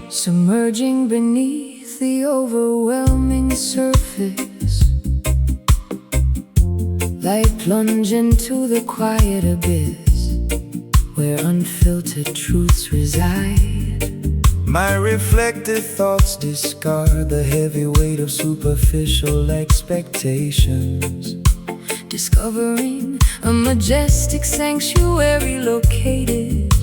Submerging beneath the overwhelming surface, like plunge into the quiet abyss where unfiltered truths reside. My reflective thoughts discard the heavy weight of superficial expectations, discovering a majestic sanctuary located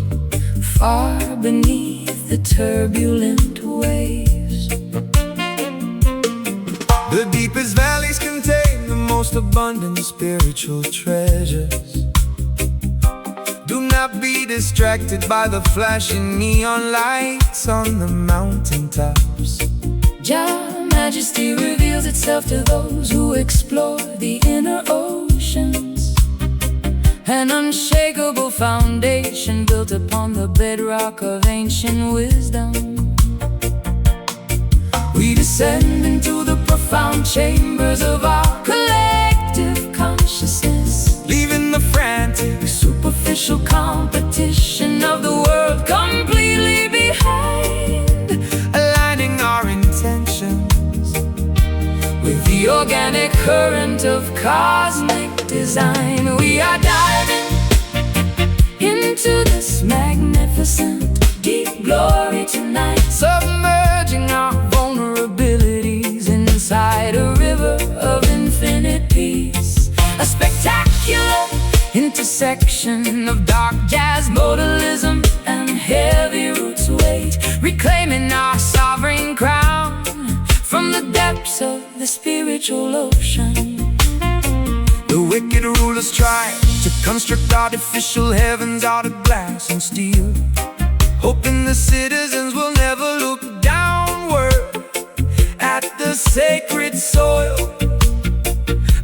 far beneath the turbulent waves. The deepest valleys contain the most abundant spiritual treasures. Do not be distracted by the flashing neon lights on the mountaintops. Jah Majesty reveals itself to those who explore the inner oceans, an unshakable foundation built upon the bedrock of ancient wisdom. We descend into the profound chambers of our collective consciousness, Leaving the frantic, superficial competition of the world completely behind, aligning our intentions with the organic current of cosmic design. We are diving into this magnificent deep glory tonight, submerging our vulnerabilities inside a river of infinite peace. A spectacular intersection of dark jazz, modalism, and heavy roots weight, reclaiming our sovereign crown from the depths of the spiritual ocean. The wicked rulers try to construct artificial heavens out of glass and steel, hoping the citizens will never look downward at the sacred soil.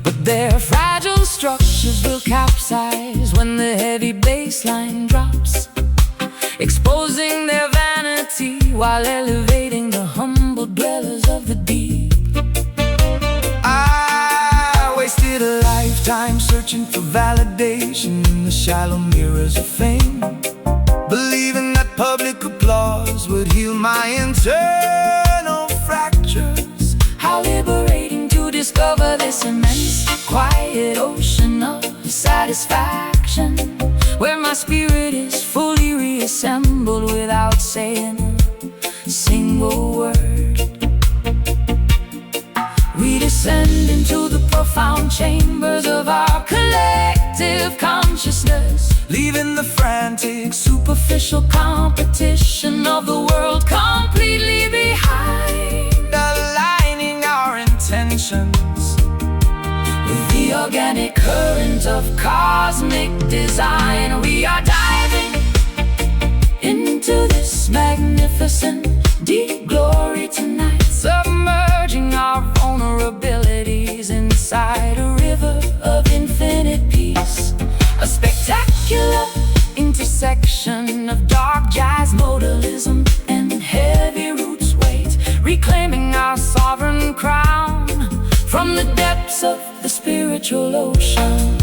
But their fragile structures will capsize when the heavy bass line drops, exposing their vanity while elevating the humble dwellers of the deep. I wasted a lifetime searching for validation in the shallow mirrors of fame, believing that public applause would heal my internal fractures. How liberating to discover this immense, quiet ocean of satisfaction, where my spirit is fully reassembled without saying a single word. We descend into the profound chambers of our collective consciousness, Leaving the frantic, superficial competition of the world completely behind, aligning our intentions with the organic current of cosmic design. We are diving into this magnificent deep glory tonight, submerging our vulnerabilities inside a river of infinite peace. A spectacular intersection of dark jazz, modalism, and heavy roots weight, reclaiming our sovereign crown from the depths of the spiritual ocean.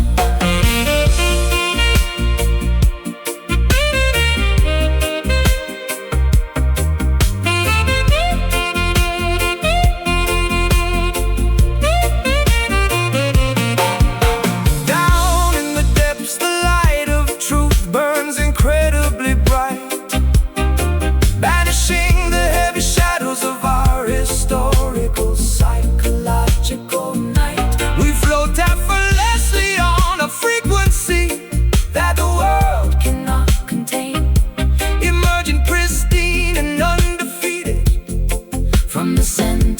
Psychological night, we float effortlessly on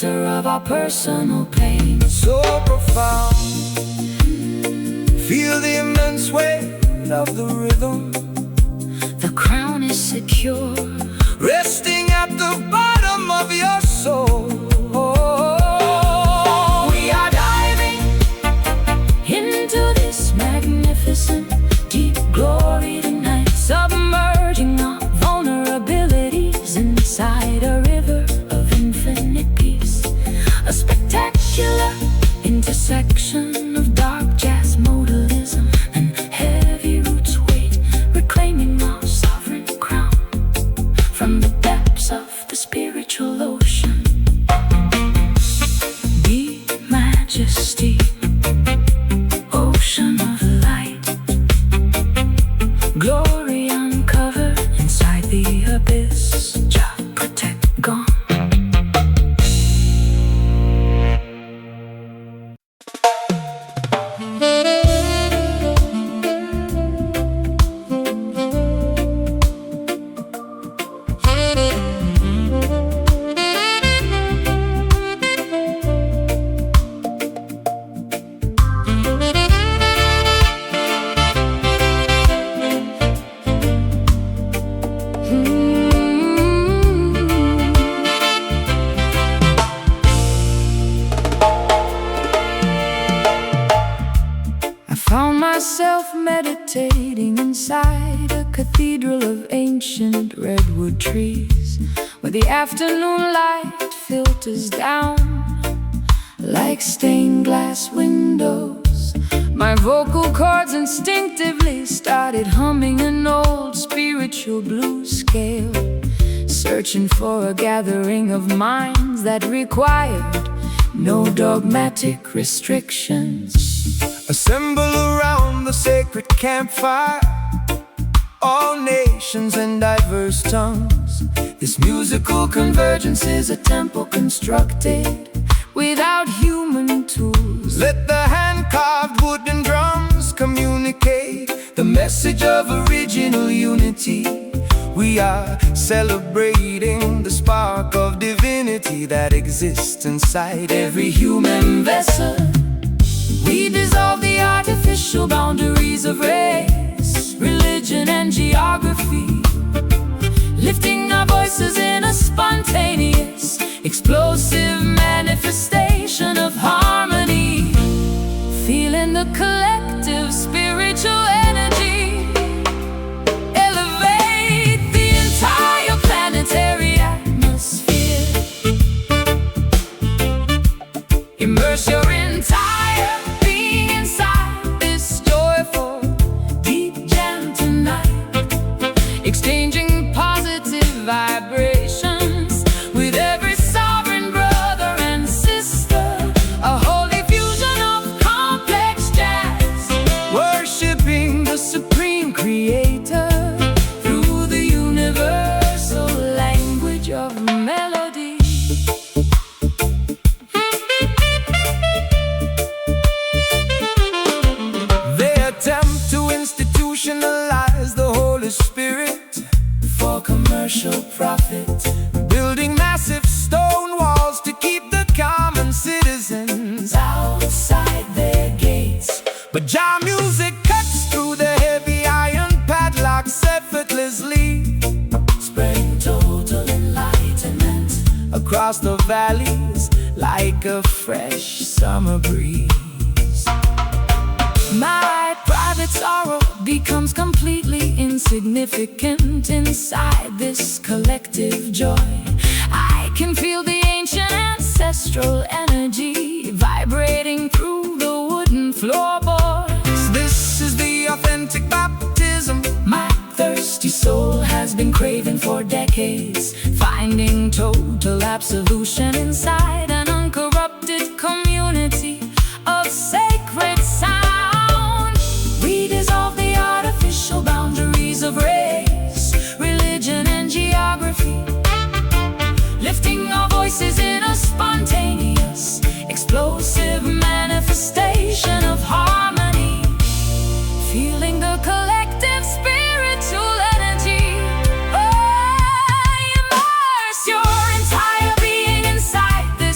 center of our personal pain. So profound, feel the immense weight of the rhythm. The crown is secure, resting at the bottom of your soul. We are diving into this magnificent deep glory tonight, submerging our vulnerabilities inside a river of infinite peace. A spectacular intersection of dark jazz modalism and heavy roots weight, reclaiming our sovereign crown from the depths of the spiritual ocean. Be majesty, ocean of light, glory uncovered inside the abyss. Jah protect gone. Found myself meditating inside a cathedral of ancient redwood trees, where the afternoon light filters down like stained glass windows. My vocal cords instinctively started humming an old spiritual blues scale, searching for a gathering of minds that required no dogmatic restrictions. Assemble around the sacred campfire, all nations and diverse tongues. This musical convergence is a temple constructed without human tools. Let the hand-carved wooden drums communicate the message of original unity. We are celebrating the spark of divinity that exists inside every human vessel. We dissolve the artificial boundaries of race, religion, and geography, lifting our voices in a spontaneous, explosive manifestation of harmony, feeling the collective spiritual energy elevate the entire planetary atmosphere. Immerse your entire being inside this joyful deep jam tonight, exchanging positive vibrations with every sovereign brother and sister. A holy fusion of complex jazz, worshiping the supreme creator through the universal language of melody. They attempt to institutionalize the Holy Spirit For commercial profit, building massive stone walls to keep the common citizens out. outside their gates, But Jah music cuts through the heavy iron padlocks effortlessly, spreading total enlightenment across the valleys like a fresh summer breeze. My private sorrow becomes completely insignificant inside this collective joy. I can feel the ancient ancestral energy vibrating through the wooden floorboards. This is the authentic baptism My thirsty soul has been craving for decades, finding total absolution inside an uncorrupted community of sacred sound. We dissolve the artificial boundaries of race, religion, and geography, lifting our voices in a spontaneous, explosive manifestation of harmony, feeling the collective spiritual energy. Oh, immerse your entire being inside this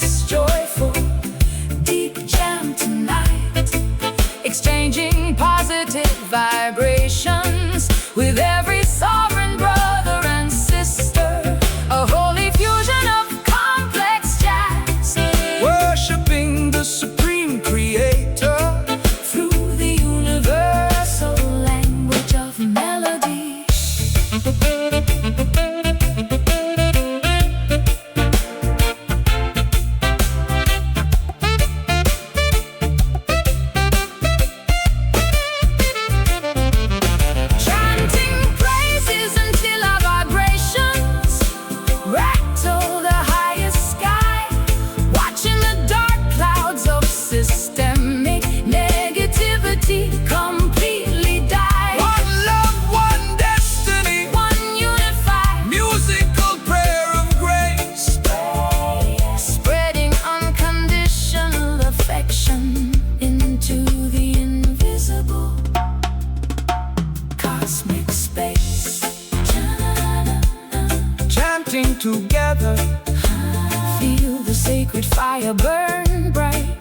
the sacred fire burn bright.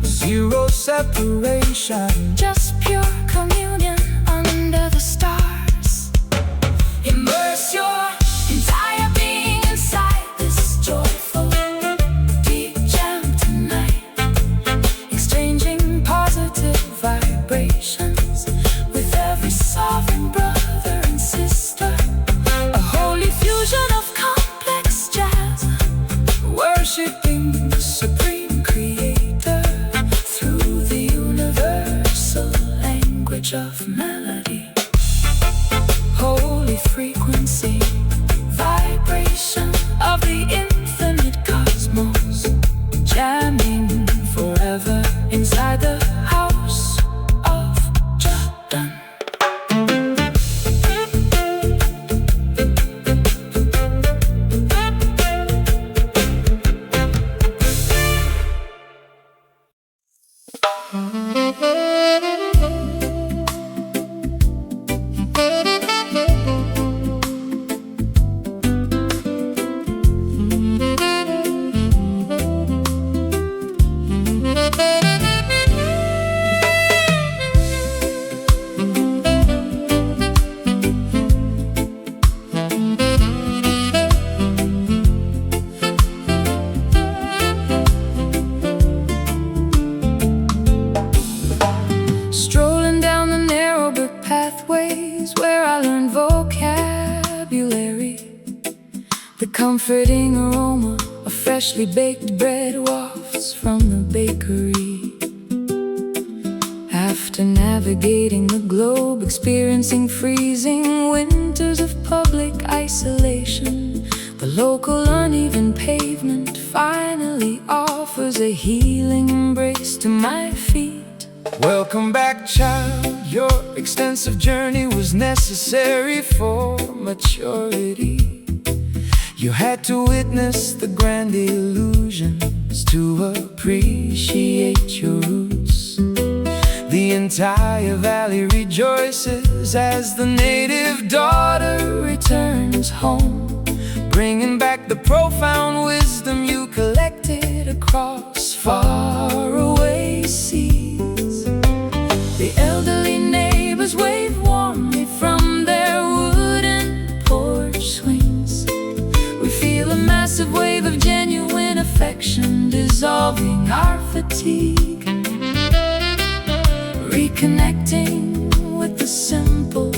Zero separation, Just pure communion under the stars. Immerse your entire being inside this joyful deep jam tonight, exchanging positive vibrations with every sovereign brother and sister. A holy fusion of complex jazz, worshiping the supreme creator through the universal language of melody. Holy frequency, vibration of the infinite cosmos, jamming forever inside the house of Jordan. Strolling down the narrow brick pathways where I learned vocabulary. The comforting aroma of freshly baked bread wafts from the bakery. After navigating the globe, experiencing freezing winters of public isolation, the local uneven pavement finally offers a healing embrace to my feet. Welcome back, child. Your extensive journey was necessary for maturity. You had to witness the grand illusions to appreciate your roots. The entire valley rejoices as the native daughter returns home, bringing back the profound wisdom you collected across faraway seas. The elderly neighbors wave warmly from their wooden porch swings. We feel a massive wave of genuine affection dissolving our fatigue, reconnecting with the simple,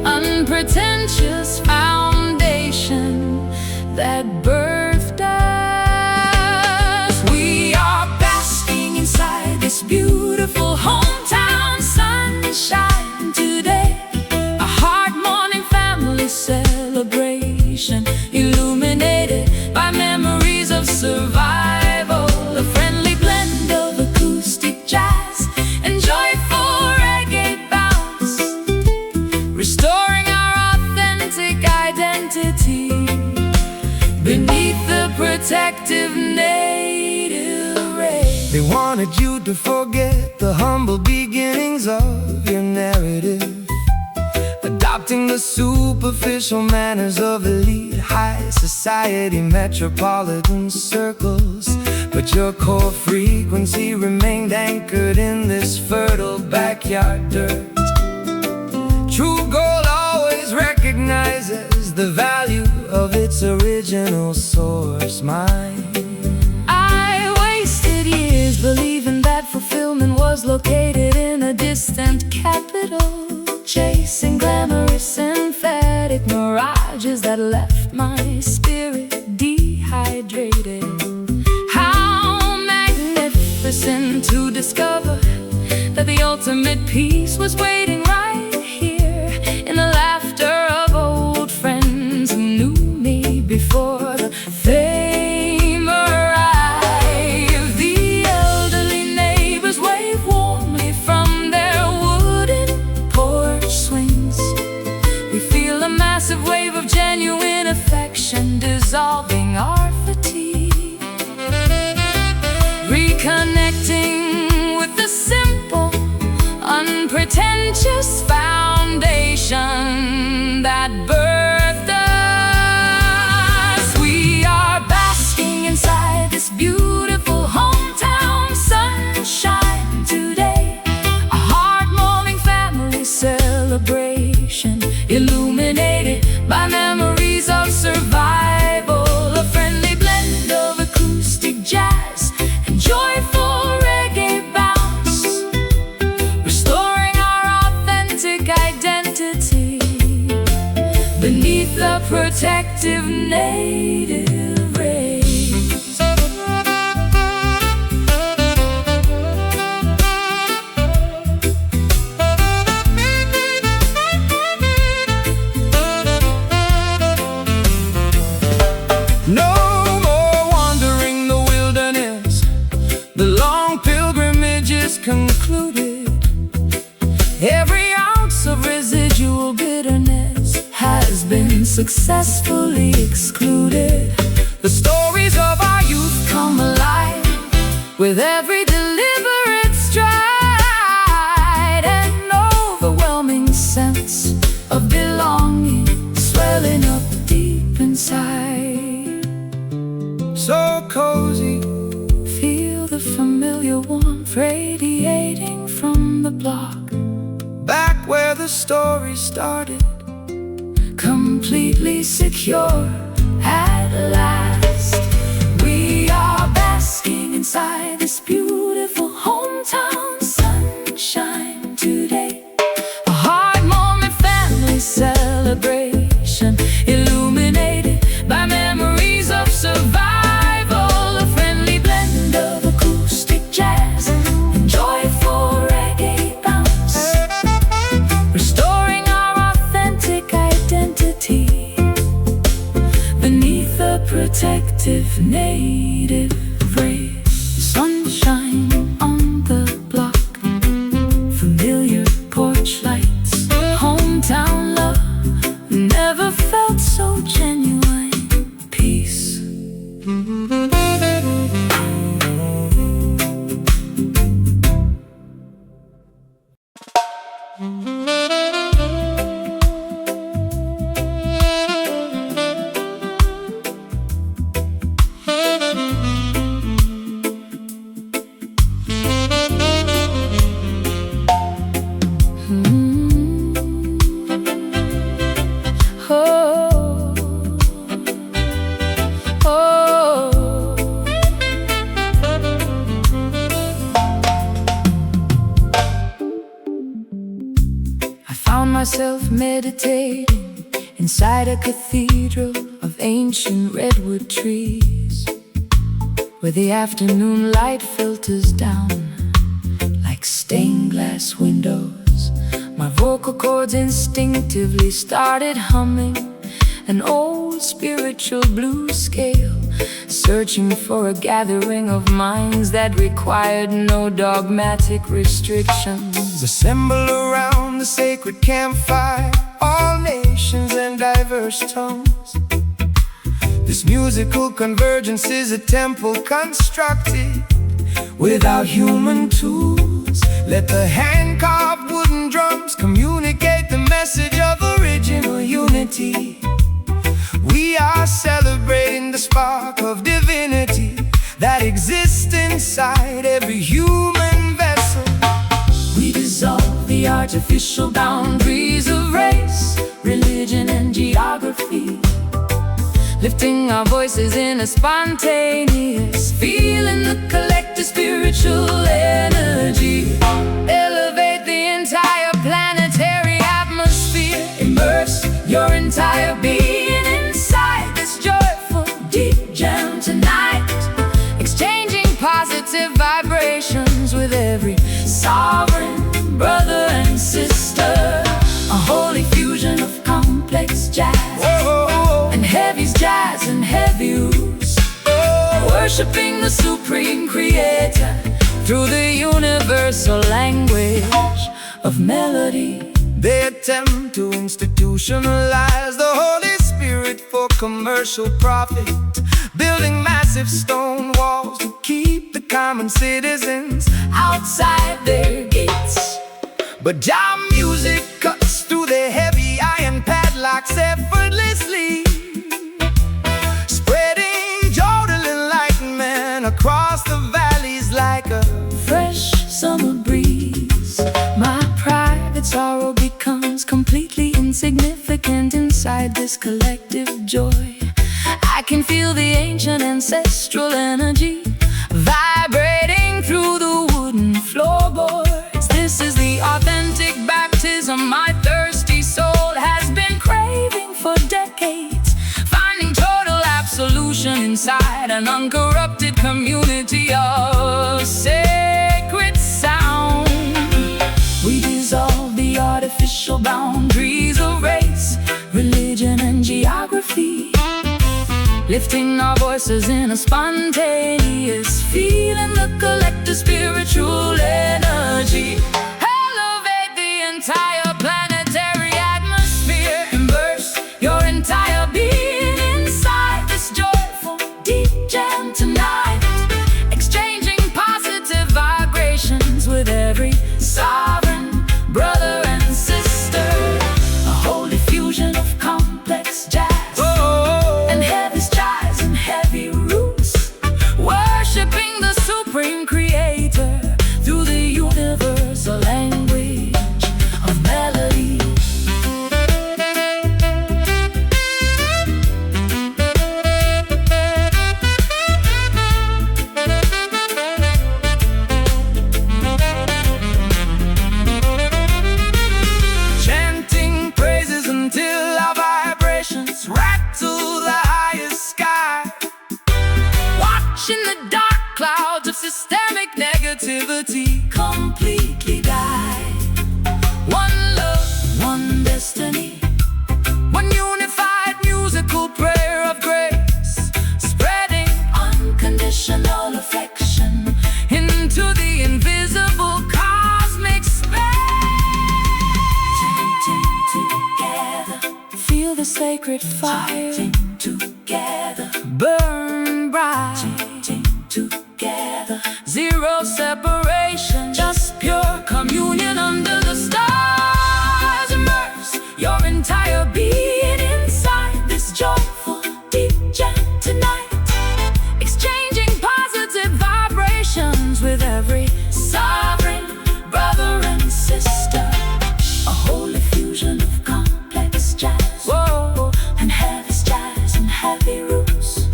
unpretentious foundation that birthed us. We are basking inside this beautiful hometown sunshine today, a heart-morning family celebration, illuminated by memories of survival, a friendly blend of acoustic jazz and joyful reggae bounce, restoring our authentic identity beneath the protective native ray. They wanted you to forget the humble beginnings of your narrative, adopting the superficial manners of elite high society metropolitan circles. But your core frequency remained anchored in this fertile backyard dirt. True gold always recognizes the value of its original source, mine. I wasted years believing that fulfillment was located in a distant capital, chasing glamorous emphatic mirages that left my spirit dehydrated. How magnificent to discover that the ultimate peace was waiting right here in the laughter of old friends who knew me before the fame arrived. The elderly neighbors wave warmly from their wooden porch swings. We feel a massive wave of genuine affection dissolving our fatigue, reconnecting with the simple, unpretentious foundation that birthed us. We are basking inside this beautiful concluded. Every ounce of residual bitterness has been successfully excluded. The stories of our youth come alive with every deliberate stride, an overwhelming sense of belonging swelling up deep inside. So cozy, feel the familiar warmth radiating from the block, back where the story started, completely secure at last. We are basking inside this beautiful hometown sunshine today. A hard moment, family celebration, illuminated by memories of survival. A friendly blend of acoustic jazz and joyful reggae bounce, restoring our authentic identity beneath the protective native rays. Sunshine on the block, familiar porch lights, hometown love never felt so genuine. Peace. Myself meditating inside a cathedral of ancient redwood trees, where the afternoon light filters down like stained glass windows. My vocal cords instinctively started humming an old spiritual blues scale, searching for a gathering of minds that required no dogmatic restrictions. assemble around the sacred campfire, all nations and diverse tongues. This musical convergence is a temple constructed without human tools. Let the hand-carved wooden drums communicate the message of original unity. We are celebrating the spark of divinity that exists inside every human vessel. We dissolve the artificial boundaries of race, religion, and geography, lifting our voices in a spontaneous feeling, the collective spiritual energy. Elevate the entire planetary atmosphere, immerse your entire being inside this joyful deep jam tonight, exchanging positive vibrations with every sovereign brother and sister. A holy fusion of complex jazz and heavy's jazz and heavy's, worshiping the supreme creator through the universal language of melody. They attempt to institutionalize the Holy Spirit for commercial profit, building massive stone walls to keep the common citizens outside their gates. But jam music cuts through their heavy iron padlocks effortlessly, spreading total enlightenment across the valleys like a fresh summer breeze. My private sorrow becomes completely insignificant inside this collective joy. I can feel the ancient ancestral energy vibrating through the wooden floorboards. This is the authentic baptism my thirsty soul has been craving for decades, finding total absolution inside an uncorrupted community of sacred sound. We dissolve the artificial boundaries of race, religion, and geography, lifting our voices in a spontaneous feeling, the collective spiritual energy. systemic negativity completely die. One love, one destiny, one unified musical prayer of grace, spreading unconditional affection into the invisible cosmic space. Chanting together, feel the sacred fire. Chanting together, burn bright. Chanting together, zero separation, just pure communion under the stars. Immerse your entire being inside this joyful deep jam tonight, exchanging positive vibrations with every sovereign brother and sister. A holy fusion of complex jazz, whoa, and heavy jazz and heavy roots,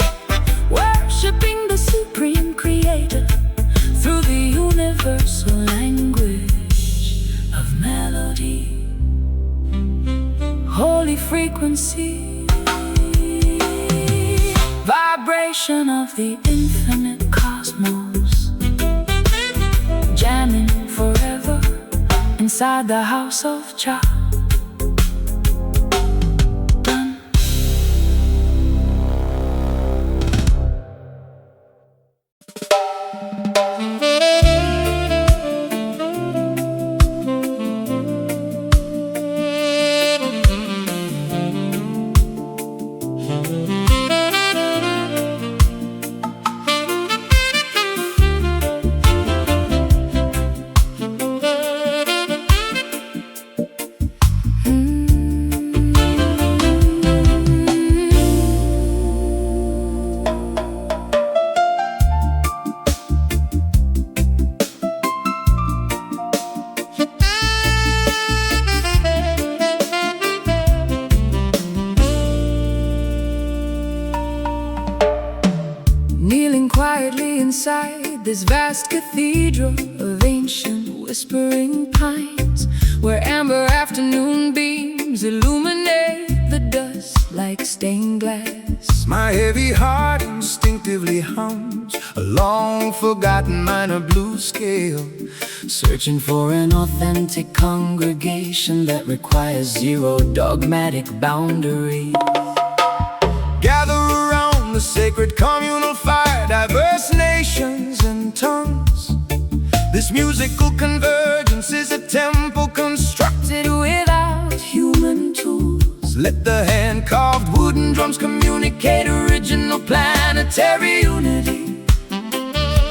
worshipping the supreme creator through the universal language of melody. Holy frequency, vibration of the infinite cosmos, jamming forever inside the house of Jah. Kneeling quietly inside this vast cathedral of ancient whispering pines, where amber afternoon beams illuminate the dust like stained glass. My heavy heart instinctively hums a long-forgotten minor blues scale, Searching for an authentic congregation that requires zero dogmatic boundaries. gather around the sacred communal fire, diverse nations and tongues. This musical convergence is a temple constructed Without human tools, Let the hand-carved wooden drums communicate original planetary unity.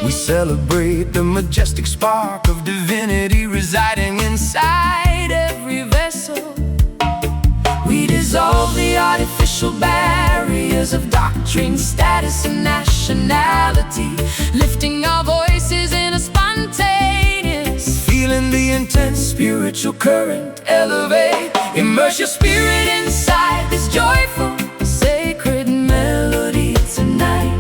We celebrate the majestic spark of divinity residing inside every vessel. We dissolve the artificial barriers of doctrine, status, and nationality, lifting our voices in a spontaneous, feeling the intense spiritual current elevate. Immerse your spirit inside this joyful, sacred melody tonight,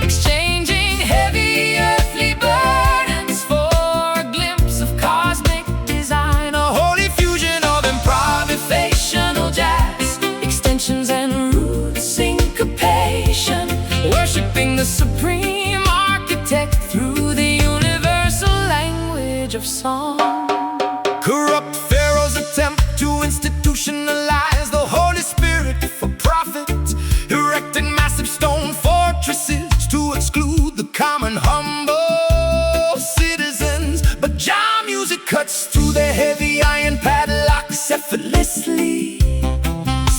exchanging heavy earthly burdens for a glimpse of cosmic design. a holy fusion of Improvisational jazz, extensions and root syncopation, worshipping the supreme architect through the universal language of song. corrupt pharaoh's attempt to institutionalize the Holy Spirit for profit, erecting massive stone fortresses to exclude the common humble citizens. But Jah music cuts through their heavy iron padlocks effortlessly,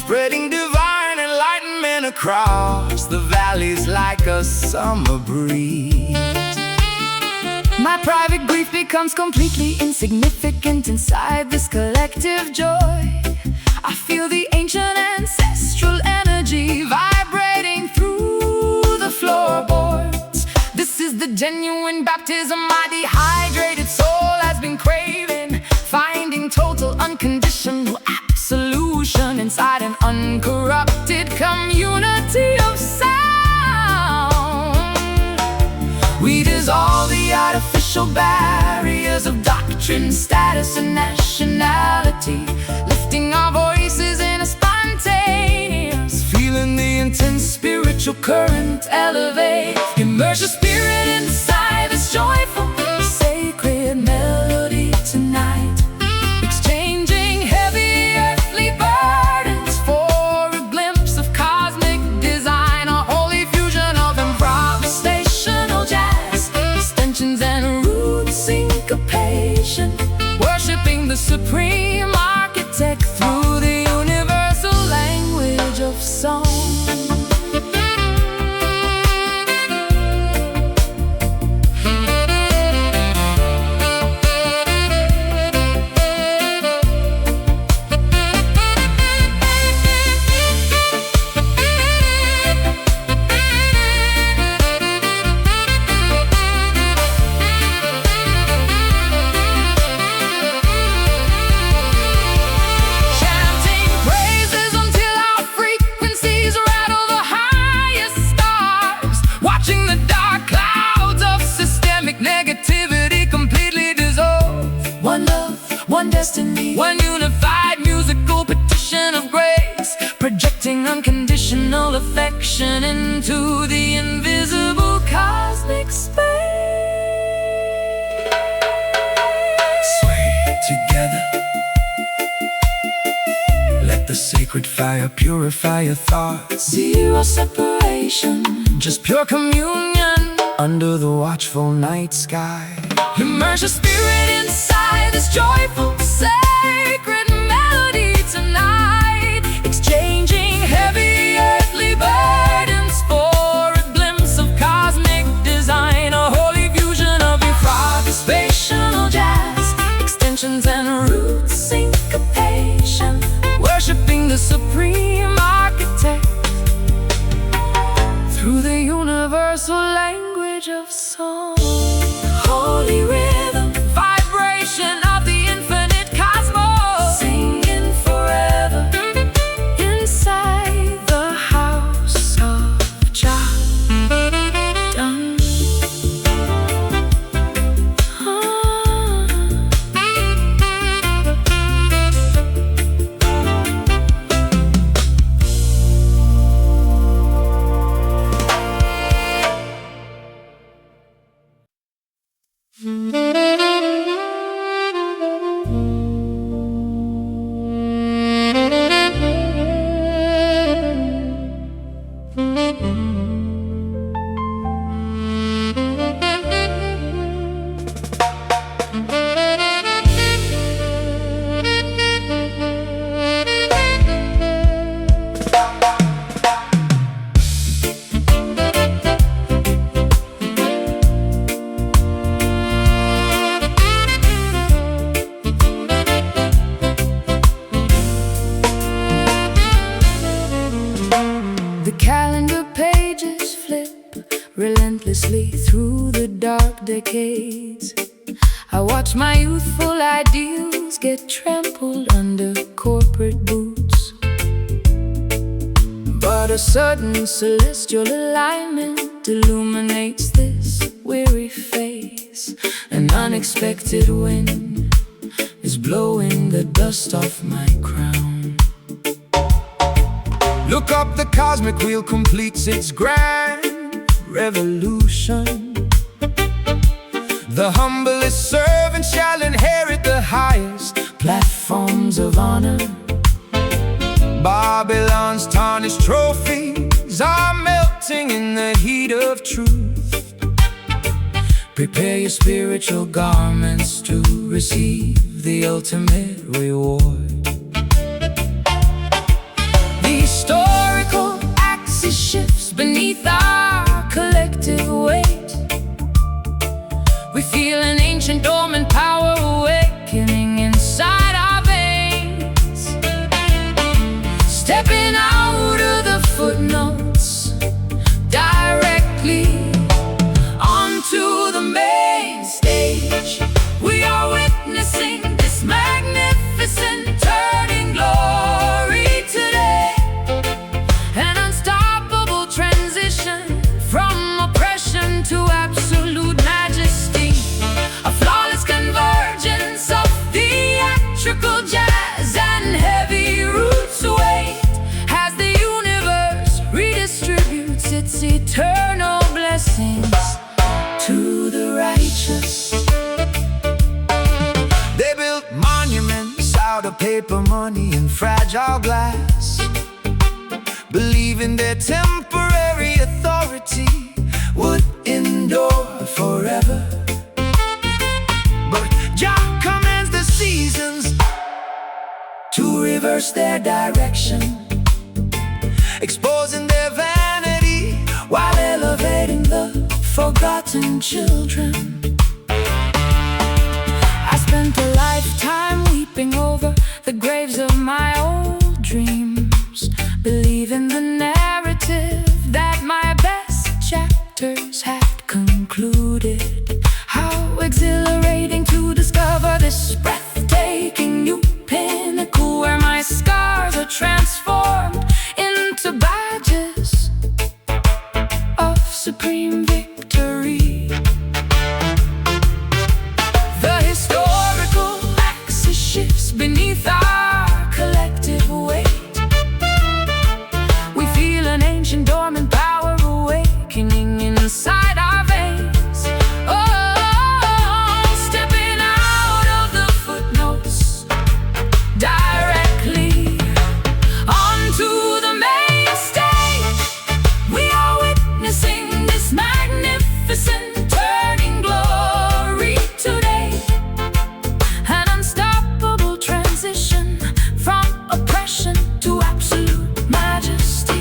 spreading divine enlightenment across the valleys like a summer breeze. My private grief becomes completely insignificant inside this collective joy. I feel the ancient ancestral energy vibrating through the floorboards. This is the genuine baptism my dehydrated soul has been craving, finding total unconditional absolution inside an uncorrupted community of sound. We dissolve the artificial barriers of doctrine, status, and nationality, lifting our voices in a spontaneous, Feeling the intense spiritual current elevate. Immerse your spirit inside this supreme architect through the universal language of song. Negativity completely dissolve. One love, one destiny, one unified musical petition of grace, projecting unconditional affection into the invisible cosmic space. Sway together. Let the sacred fire purify your thoughts. Zero separation, just pure communion under the watchful night sky. Immerse your spirit inside this joyful, sacred melody tonight, exchanging heavy earthly burdens for a glimpse of cosmic design, a holy fusion of improvisational jazz, extensions and root syncopation, worshiping the supreme architect through the universal language of song. Holy rhythm, vibration of the infinite cosmos, singing forever inside the house of Jah. Dun. The calendar pages flip relentlessly through the dark decades. I watch my youthful ideals get trampled under corporate boots. But a sudden celestial alignment illuminates this weary face. An unexpected wind is blowing the dust off my crown. Look up, the cosmic wheel completes its grand revolution. The humblest servant shall inherit the highest Platforms of honor, Babylon's tarnished trophies are melting in the heat of truth. prepare your spiritual garments to receive the ultimate reward. The historical axis shifts beneath our collective weight. We feel an ancient dormant power awakening inside our veins. Stepping out of the footnotes directly onto the main stage. We are witnessing this magnificent turning glory today. An unstoppable transition from oppression to absolute majesty. A flawless convergence of theatrical jazz and heavy roots weight as the universe redistributes its eternal blessings to the righteous. They built monuments out of paper money and fragile glass, believing their temporary authority would endure forever. But Jah commands the seasons reverse their direction, exposing their vanity while elevating the forgotten children. I spent a lifetime weeping over the graves of my old dreams, believing the narrative that my best chapters had concluded. How exhilarating to discover this breathtaking new pinnacle where my scars are transformed into badges of supreme victory. The historical axis shifts beneath our collective weight. We feel an ancient dormant power awakening inside our veins. Oh, stepping out of the footnotes directly onto the main stage. We are witnessing this magnificent turning glory today. An unstoppable transition from oppression to absolute majesty.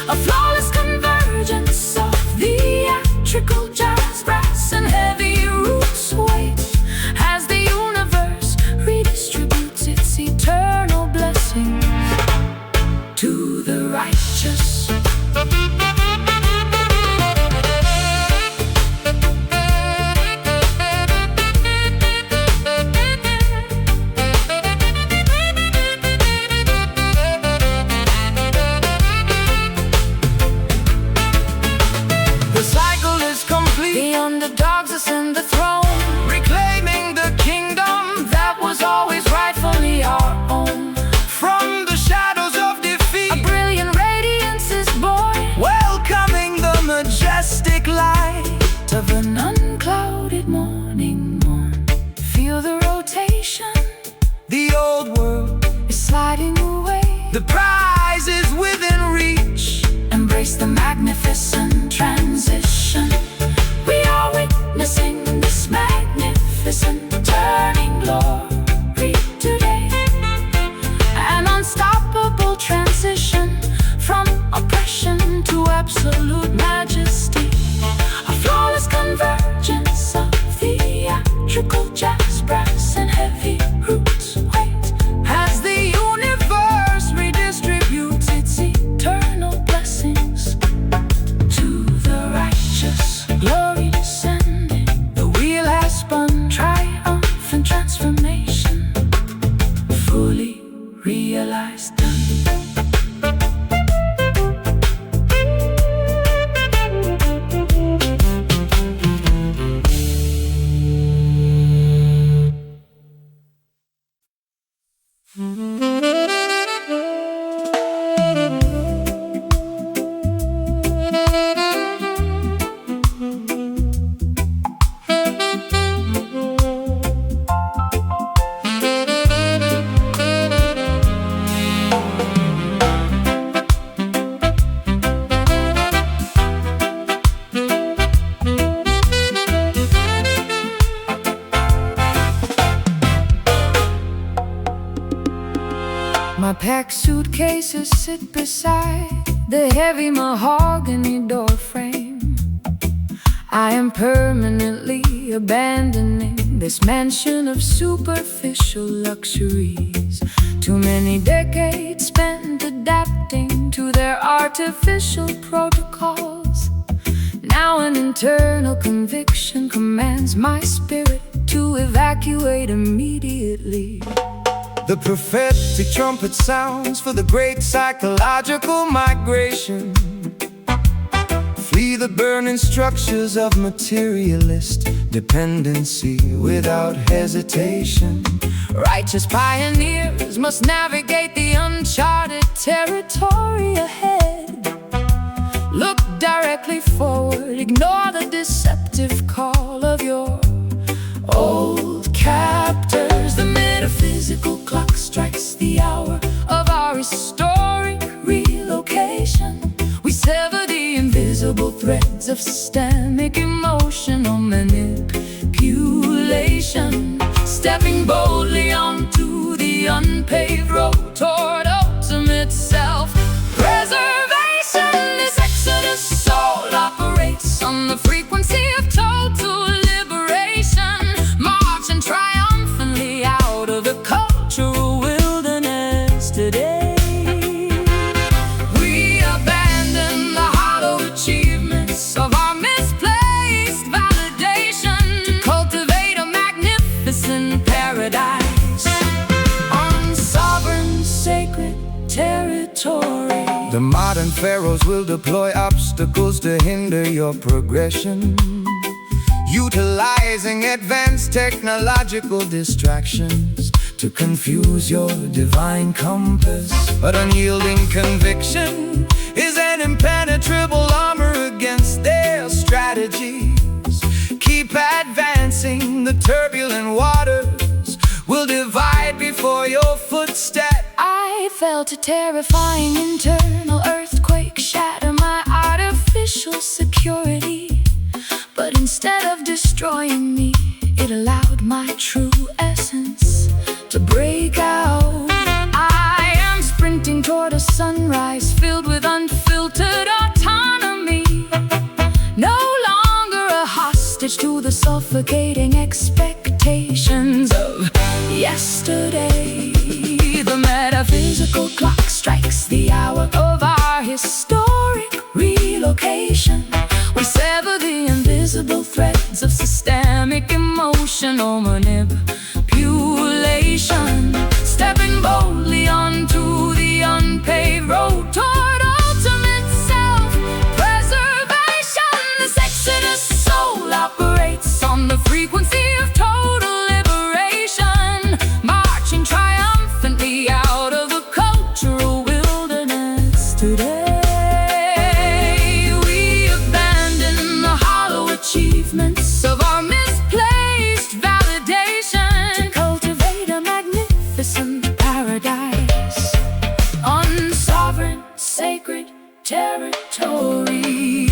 A flawless convergence of theatrical jazz, brass, and heavy roots weight as the universe redistributes its eternal blessings to the righteous. The cycle is complete. The underdogs ascend the throne, Reclaiming the kingdom that was always rightfully our own. from the shadows of defeat, A brilliant radiance is born welcoming the majestic light. of an unclouded morning morn. Feel the rotation The old world, is sliding away. the prize is within reach. Embrace the magnificent transition. We are witnessing this magnificent turning glory today. An unstoppable transition from oppression to absolute majesty. A flawless convergence of theatrical jazz, brass, and heavy roots weight as the universe redistributes its eternal blessings to the righteous. Glory descending, the wheel has spun, triumphant transformation, fully realized, done. My packed suitcases sit beside the heavy mahogany door frame. I am permanently abandoning this mansion of superficial luxuries. Too many decades spent adapting to their artificial protocols. Now an internal conviction commands my spirit to evacuate immediately. The prophetic trumpet sounds for the great psychological migration. Flee the burning structures of materialist dependency without hesitation. Righteous pioneers must navigate the uncharted territory ahead. Look directly forward, ignore the deceptive call of your old captors. The metaphysical clock strikes the hour of our historic relocation. We sever the invisible threads of systemic emotional manipulation, stepping boldly onto the unpaved road toward pharaohs will deploy obstacles to hinder your progression, utilizing advanced technological distractions to confuse your divine compass. But unyielding conviction is an impenetrable armor against their strategies. Keep advancing, the turbulent waters will divide before your footstep. I felt a terrifying internal earthquake shatter my artificial security. But instead of destroying me, it allowed my true essence to break out. I am sprinting toward a sunrise filled with unfiltered autonomy. No longer a hostage to the suffocating expectations of yesterday. The metaphysical clock strikes the hour of our historic relocation. We sever the invisible threads of systemic emotional manipulation, stepping boldly onto the unpaved road toward ultimate self-preservation. This exodus soul operates on the frequency of total liberation, marching triumphantly out of the cultural wilderness today. Achievements of our misplaced validation to cultivate a magnificent paradise on sovereign, sacred territory.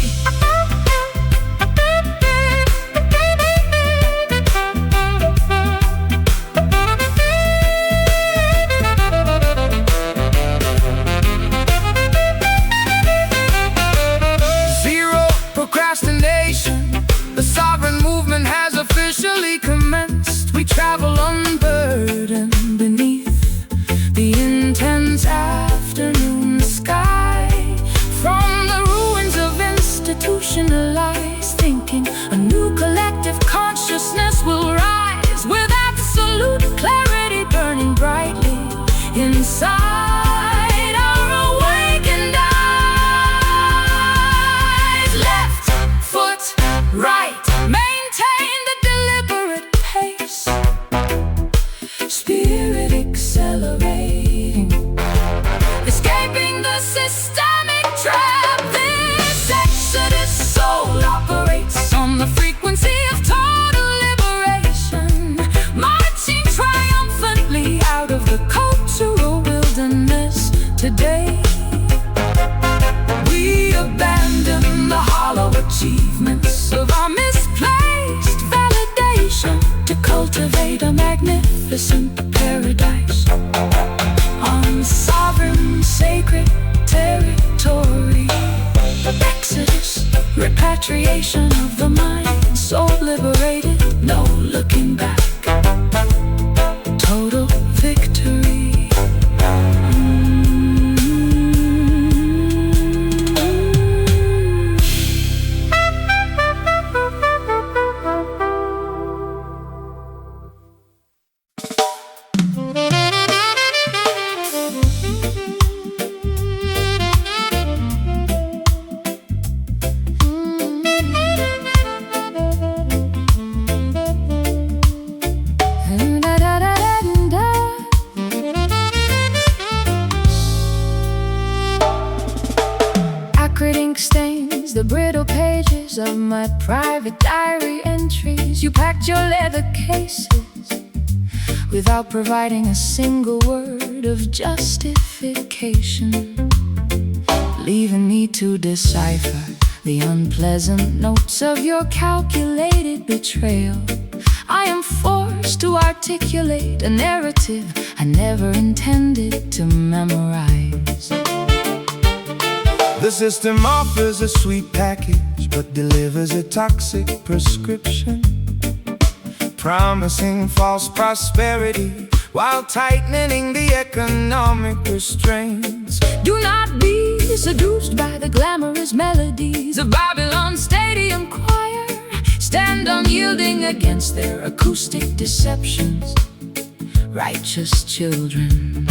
Zero procrastination. The sovereign movement has officially commenced. We travel unburdened beneath the intense afternoon sky. From the ruins of institutionalized thinking, a new collective consciousness will rise with absolute clarity burning brightly inside our awakened eyes. Left foot, right, maintain the deliberate pace. Spirit accelerating, escaping the systemic trap. This exodus soul operates on the frequency of total liberation, marching triumphantly out of the cultural wilderness today. We abandon the hollow achievements of our misplaced validation to cultivate a magnificent paradise on sovereign, sacred territory. Exodus, repatriation of the mind, soul liberated, no looking back. Total victory. Stains the brittle pages of my private diary entries. You packed your leather cases without providing a single word of justification, leaving me to decipher the unpleasant notes of your calculated betrayal. I am forced to articulate a narrative I never intended to memorize. The system offers a sweet package, but delivers a toxic prescription, promising false prosperity while tightening the economic restraints. Do not be seduced by the glamorous melodies of Babylon's stadium choir. Stand unyielding against their acoustic deceptions, righteous children.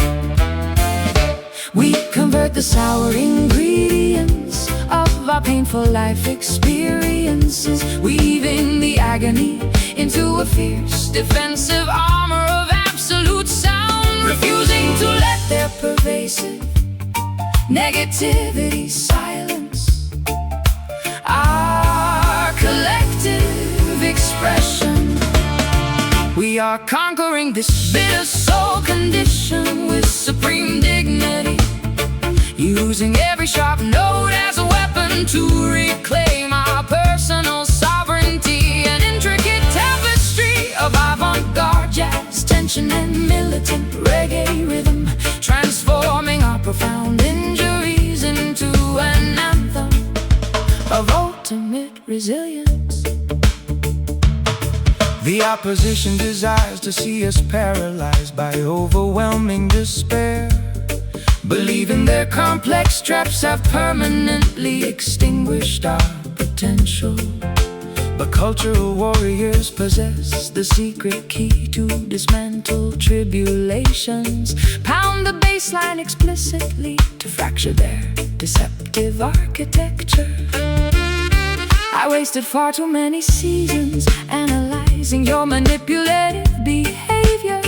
We convert the sour ingredients of our painful life experiences, weaving the agony into a fierce defensive armor of absolute sound, refusing to let their pervasive negativity silence our collective expression. We are conquering this bitter soul condition with supreme dignity, using every sharp note as a weapon to reclaim our personal sovereignty. An intricate tapestry of avant-garde jazz, tension and militant reggae rhythm, transforming our profound injuries into an anthem of ultimate resilience. The opposition desires to see us paralyzed by overwhelming despair, believing their complex traps have permanently extinguished our potential. but cultural warriors possess the secret key to dismantle tribulations, pound the baseline explicitly to fracture their deceptive architecture. I wasted far too many seasons analyzing your manipulative behavior,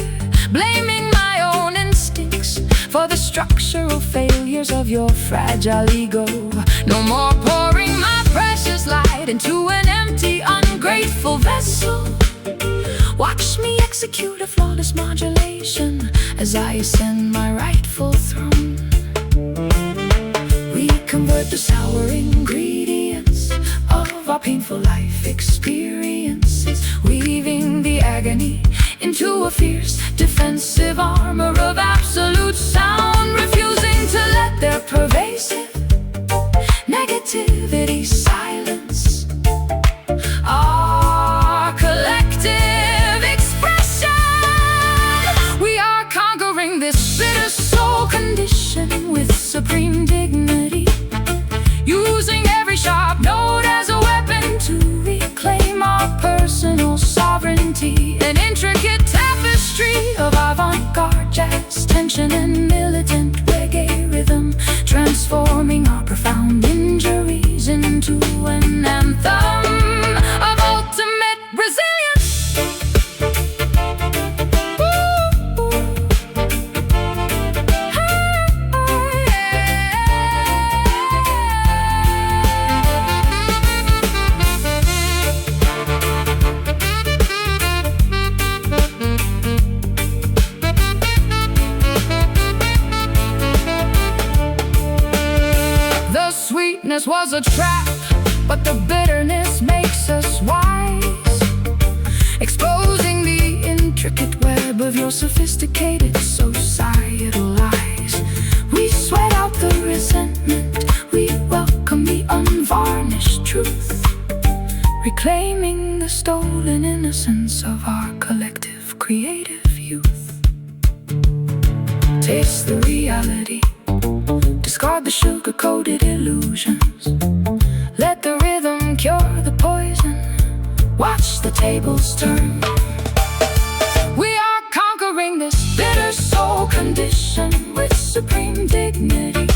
blaming my own instincts for the structural failures of your fragile ego. No more pouring my precious light into an empty, ungrateful vessel. Watch me execute a flawless modulation as I ascend my rightful throne. We convert the sour ingredients of our painful life experiences, weaving the agony into a fierce defensive armor of absolute sound, refusing to let their pervasive negativity silence our collective expression. We are conquering this bitter soul condition with supreme dignity, using every sharp note as a weapon to reclaim our personal sovereignty. An intricate tapestry of avant-garde jazz, tension and militant reggae rhythm, transforming our profound injuries into an anthem of ultimate resilience. The sweetness was a trap, but the bitterness makes us wise, exposing the intricate web of your sophisticated societal lies. We sweat out the resentment, we welcome the unvarnished truth, reclaiming the stolen innocence of our collective creative youth. Taste the reality, discard the sugar-coated illusions, let the rhythm cure the poison, watch the tables turn. We are conquering this bitter soul condition with supreme dignity,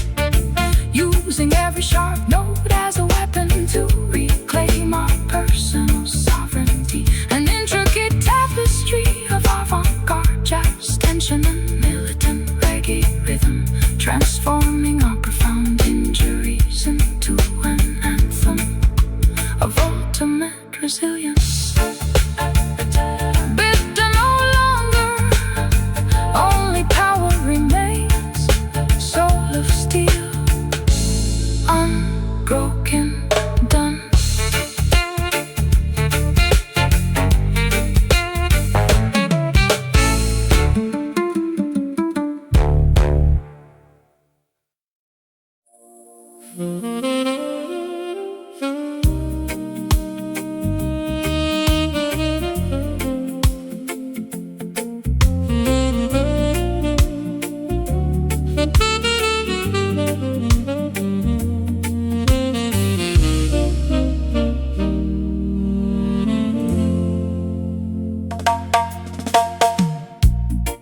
using every sharp note as a weapon to reclaim our personal sovereignty. An intricate tapestry of avant-garde jazz, tension and militant reggae rhythm, transforming our profound injuries into an anthem of ultimate resilience. Bitter no longer, only power remains. Soul of steel, unbroken, done.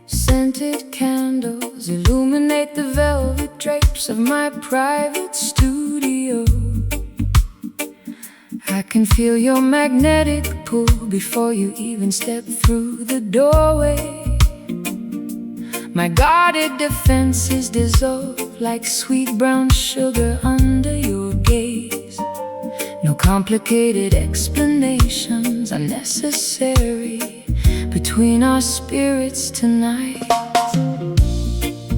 Scented candles illuminate the velvet drapes of my private studio. I can feel your magnetic pull before you even step through the doorway. My guarded defenses dissolve like sweet brown sugar under your gaze. No complicated explanations are necessary between our spirits tonight.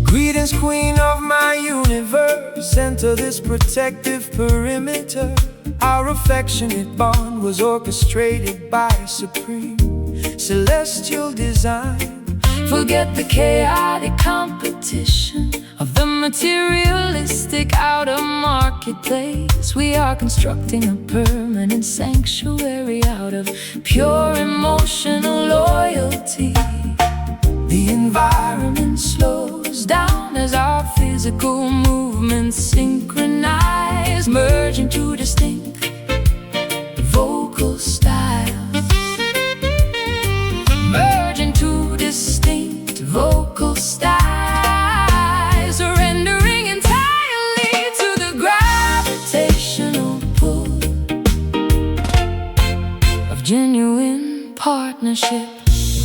Greetings, queen of my universe, enter this protective perimeter. Our affectionate bond was orchestrated by a supreme celestial design. Forget the chaotic competition of the materialistic outer marketplace. We are constructing a permanent sanctuary out of pure emotional loyalty. The environment slows down as our physical movements synchronize, merging two distinct vocal styles. Merging two distinct vocal styles, surrendering entirely to the gravitational pull of genuine partnership.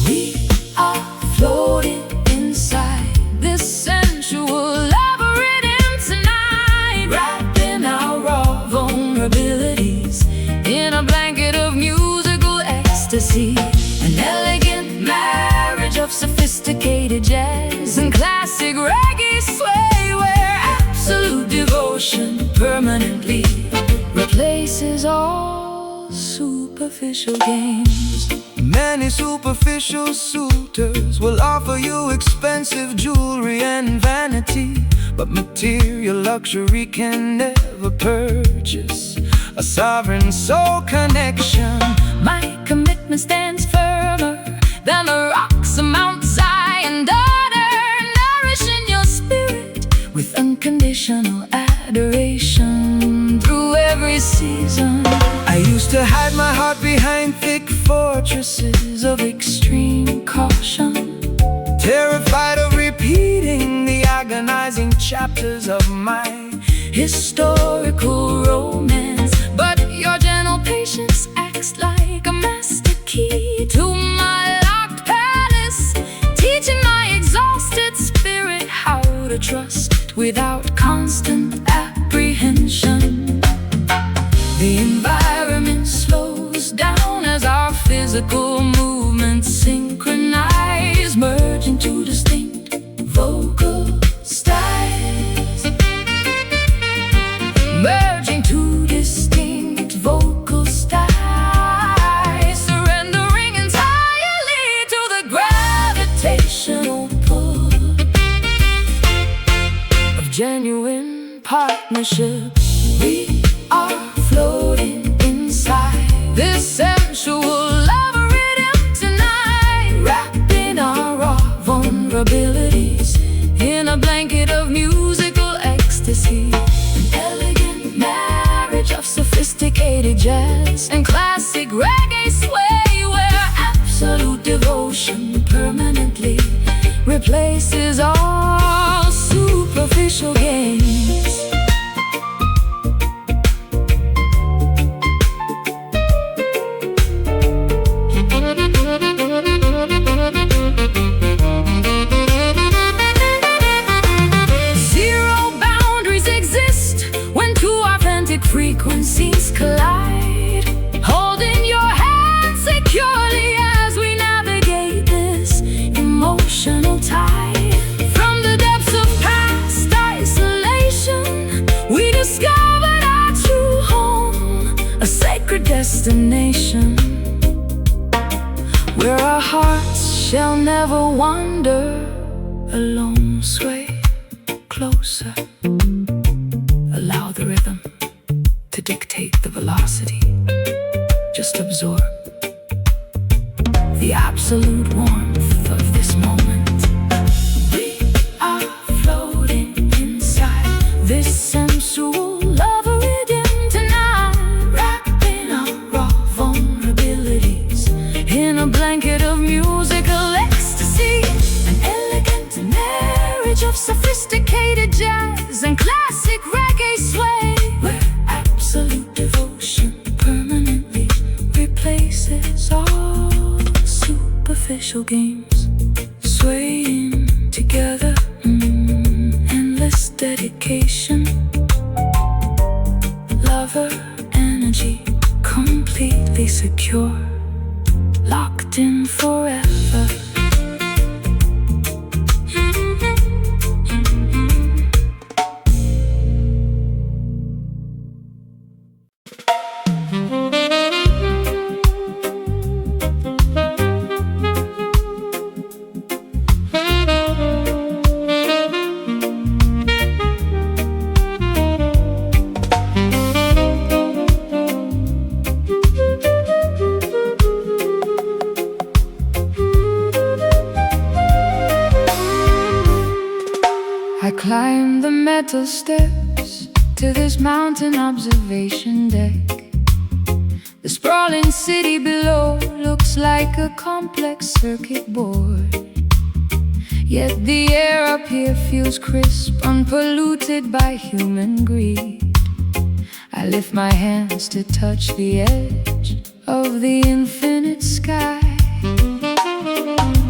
We are floating inside this sensual love rhythm tonight, wrapping our raw vulnerabilities in a blanket of musical ecstasy. An elegant marriage of sophisticated jazz and classic reggae sway, where absolute devotion permanently replaces all superficial games. Many superficial suitors will offer you expensive jewelry and vanity, but material luxury can never purchase a sovereign soul connection. My commitment stands firmer than the rocks of Mount Zion, daughter, nourishing your spirit with unconditional adoration through every season. I used to hide my heart behind thick fortresses of extreme caution, terrified of repeating the agonizing chapters of my historical romance. But your gentle patience acts like a master key to my locked palace, teaching my exhausted spirit how to trust without constant apprehension. The environment slows down as our physical movements synchronize, merging two distinct vocal styles. Merging two distinct vocal styles, surrendering entirely to the gravitational pull of genuine partnership. We are floating inside this sensual love rhythm tonight, wrapping our raw vulnerabilities in a blanket of musical ecstasy. An elegant marriage of sophisticated jazz and classic reggae sway, where absolute devotion permanently replaces all superficial games. Frequencies collide, holding your hand securely as we navigate this emotional tide. From the depths of past isolation, we discovered our true home, a sacred destination where our hearts shall never wander alone. Sway closer, allow the rhythm to dictate the velocity. Just absorb the absolute warmth of this moment. We are floating inside this sensual love rhythm tonight, wrapping our raw vulnerabilities in a blanket of musical ecstasy. An elegant marriage of of sophisticated jazz and classic reggae sway, where absolute devotion permanently replaces all superficial games. Swaying together, endless dedication, lover energy, completely secure, locked in forever. I climb the metal steps to this mountain observation deck. The sprawling city below looks like a complex circuit board, yet the air up here feels crisp, unpolluted by human greed. I lift my hands to touch the edge of the infinite sky.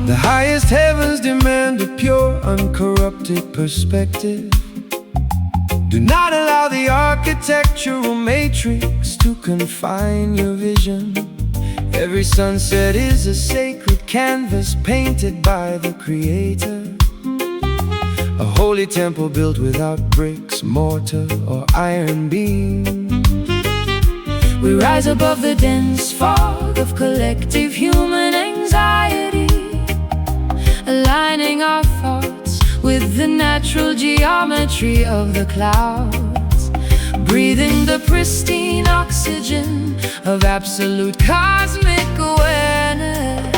The highest heavens demand a pure, uncorrupted perspective. Do not allow the architectural matrix to confine your vision. Every sunset is a sacred canvas painted by the Creator. A holy temple built without bricks, mortar, or iron beams. We rise above the dense fog of collective human anxiety, aligning our thoughts with the natural geometry of the clouds, breathing the pristine oxygen of absolute cosmic awareness.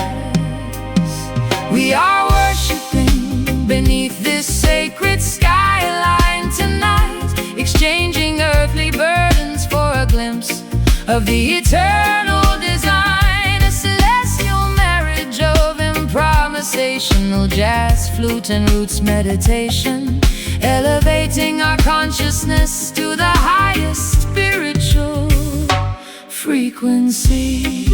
We are worshiping beneath this sacred skyline tonight, exchanging earthly burdens for a glimpse of the eternal design, a celestial marriage of improvisational jazz, flute and roots meditation, elevating our consciousness to the highest spiritual frequency.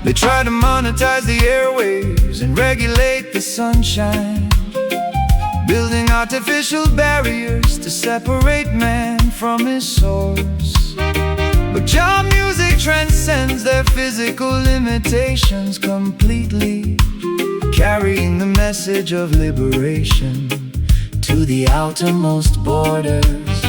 They try to monetize the airwaves and regulate the sunshine, building artificial barriers to separate man from his source. But your music transcends their physical limitations completely, carrying the message of liberation to the outermost borders.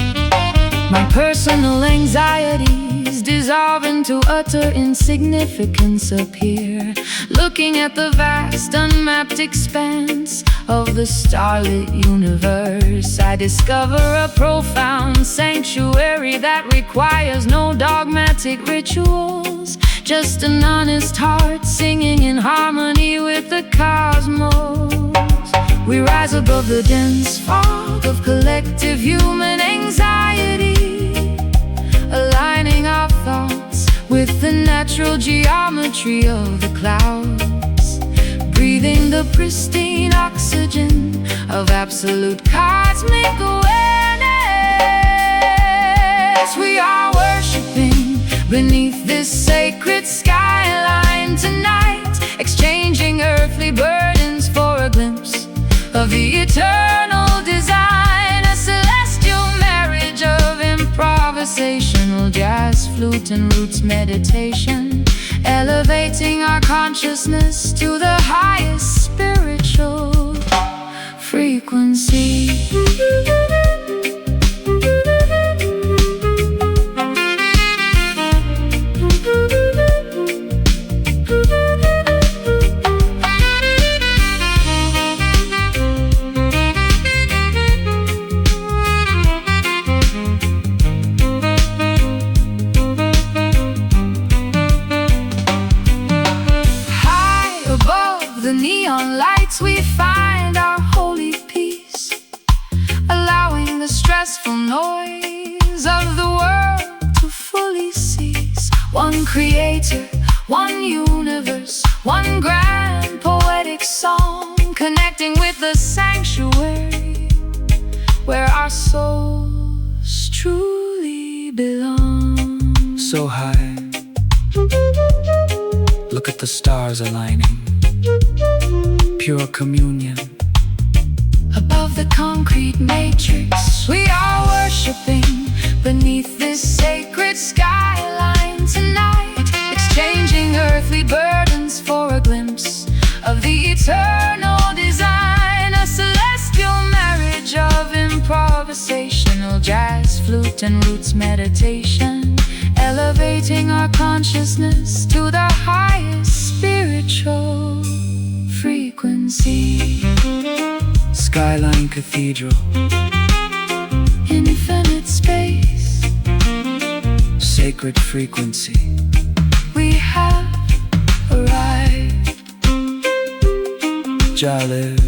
My personal anxieties dissolve into utter insignificance up here, looking at the vast unmapped expanse of the starlit universe. I discover a profound sanctuary that requires no dogmatic rituals, just an honest heart singing in harmony with the cosmos. We rise above the dense fog of collective human anxiety, aligning our thoughts with the natural geometry of the clouds, breathing the pristine oxygen of absolute cosmic awareness. We are worshiping beneath this sacred skyline tonight, exchanging earthly burdens for a glimpse of the eternal design, a celestial marriage of improvisational jazz, flute and roots meditation, elevating our consciousness to the highest spiritual frequency. The neon lights, we find our holy peace, allowing the stressful noise of the world to fully cease. One creator, one universe, one grand rhythmic song, connecting with the sanctuary where our souls truly belong. So high, look at the stars aligning, pure communion. Above the concrete matrix, we are worshiping beneath this sacred skyline tonight, exchanging earthly burdens for a glimpse of the eternal design. A celestial marriage of improvisational jazz, flute and roots meditation, elevating our consciousness to the highest spiritual frequency. Skyline Cathedral, Infinite space, sacred frequency. we have arrived. Jah live.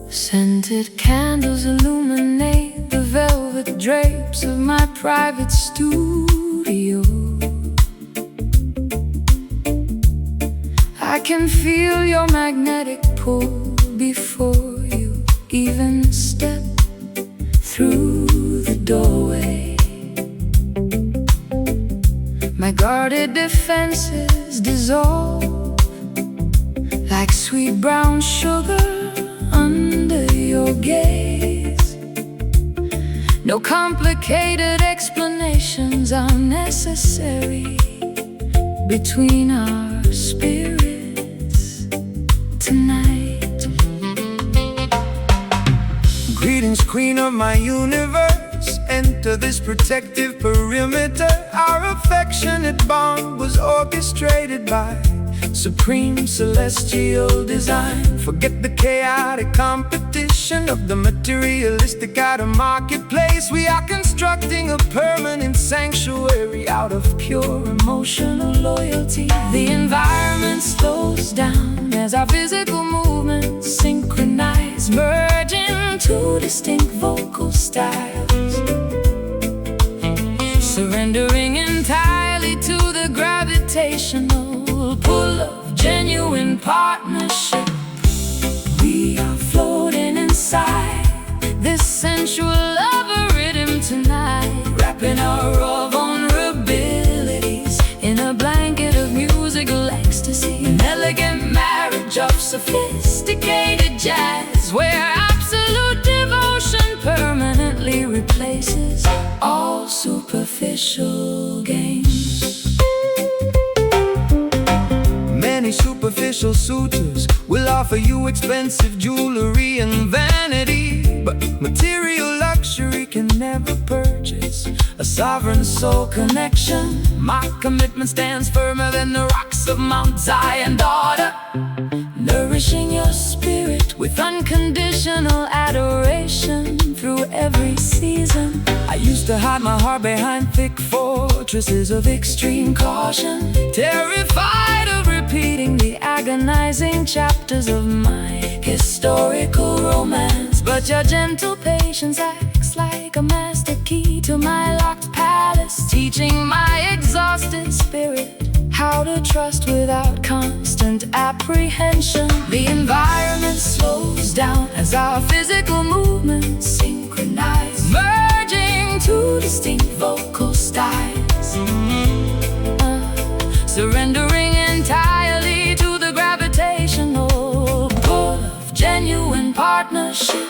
Scented candles illuminate the velvet drapes of my private studio. I can feel your magnetic pull before you even step through the doorway. My guarded defenses dissolve like sweet brown sugar under your gaze. No complicated explanations are necessary between our spirits tonight. Greetings, queen of my universe. Enter this protective perimeter. Our affectionate bond was orchestrated by supreme celestial design. Forget the chaotic competition of the materialistic outer marketplace. We are constructing a permanent sanctuary out of pure emotional loyalty. The environment slows down as our physical movements synchronize, merging two distinct vocal styles, surrendering entirely to the gravitational pull of genuine partnership. We are floating inside this sensual love rhythm tonight, wrapping our raw vulnerabilities in a blanket of musical ecstasy. An elegant marriage of sophisticated jazz, where absolute devotion permanently replaces all superficial games. Many superficial suitors will offer you expensive jewelry and vanity, but material luxury can never purchase a sovereign soul connection. My commitment stands firmer than the rocks of Mount Zion, daughter, Nourishing your spirit with unconditional adoration through every season. I used to hide my heart behind thick fortresses of extreme caution, Terrified of repeating the agonizing chapters of my historical romance. But your gentle patience acts like a master key to my locked palace, teaching my exhausted spirit how to trust without constant apprehension. The environment slows down as our physical movements synchronize, merging two distinct vocal styles, surrendering entirely to the gravitational pull of genuine partnership.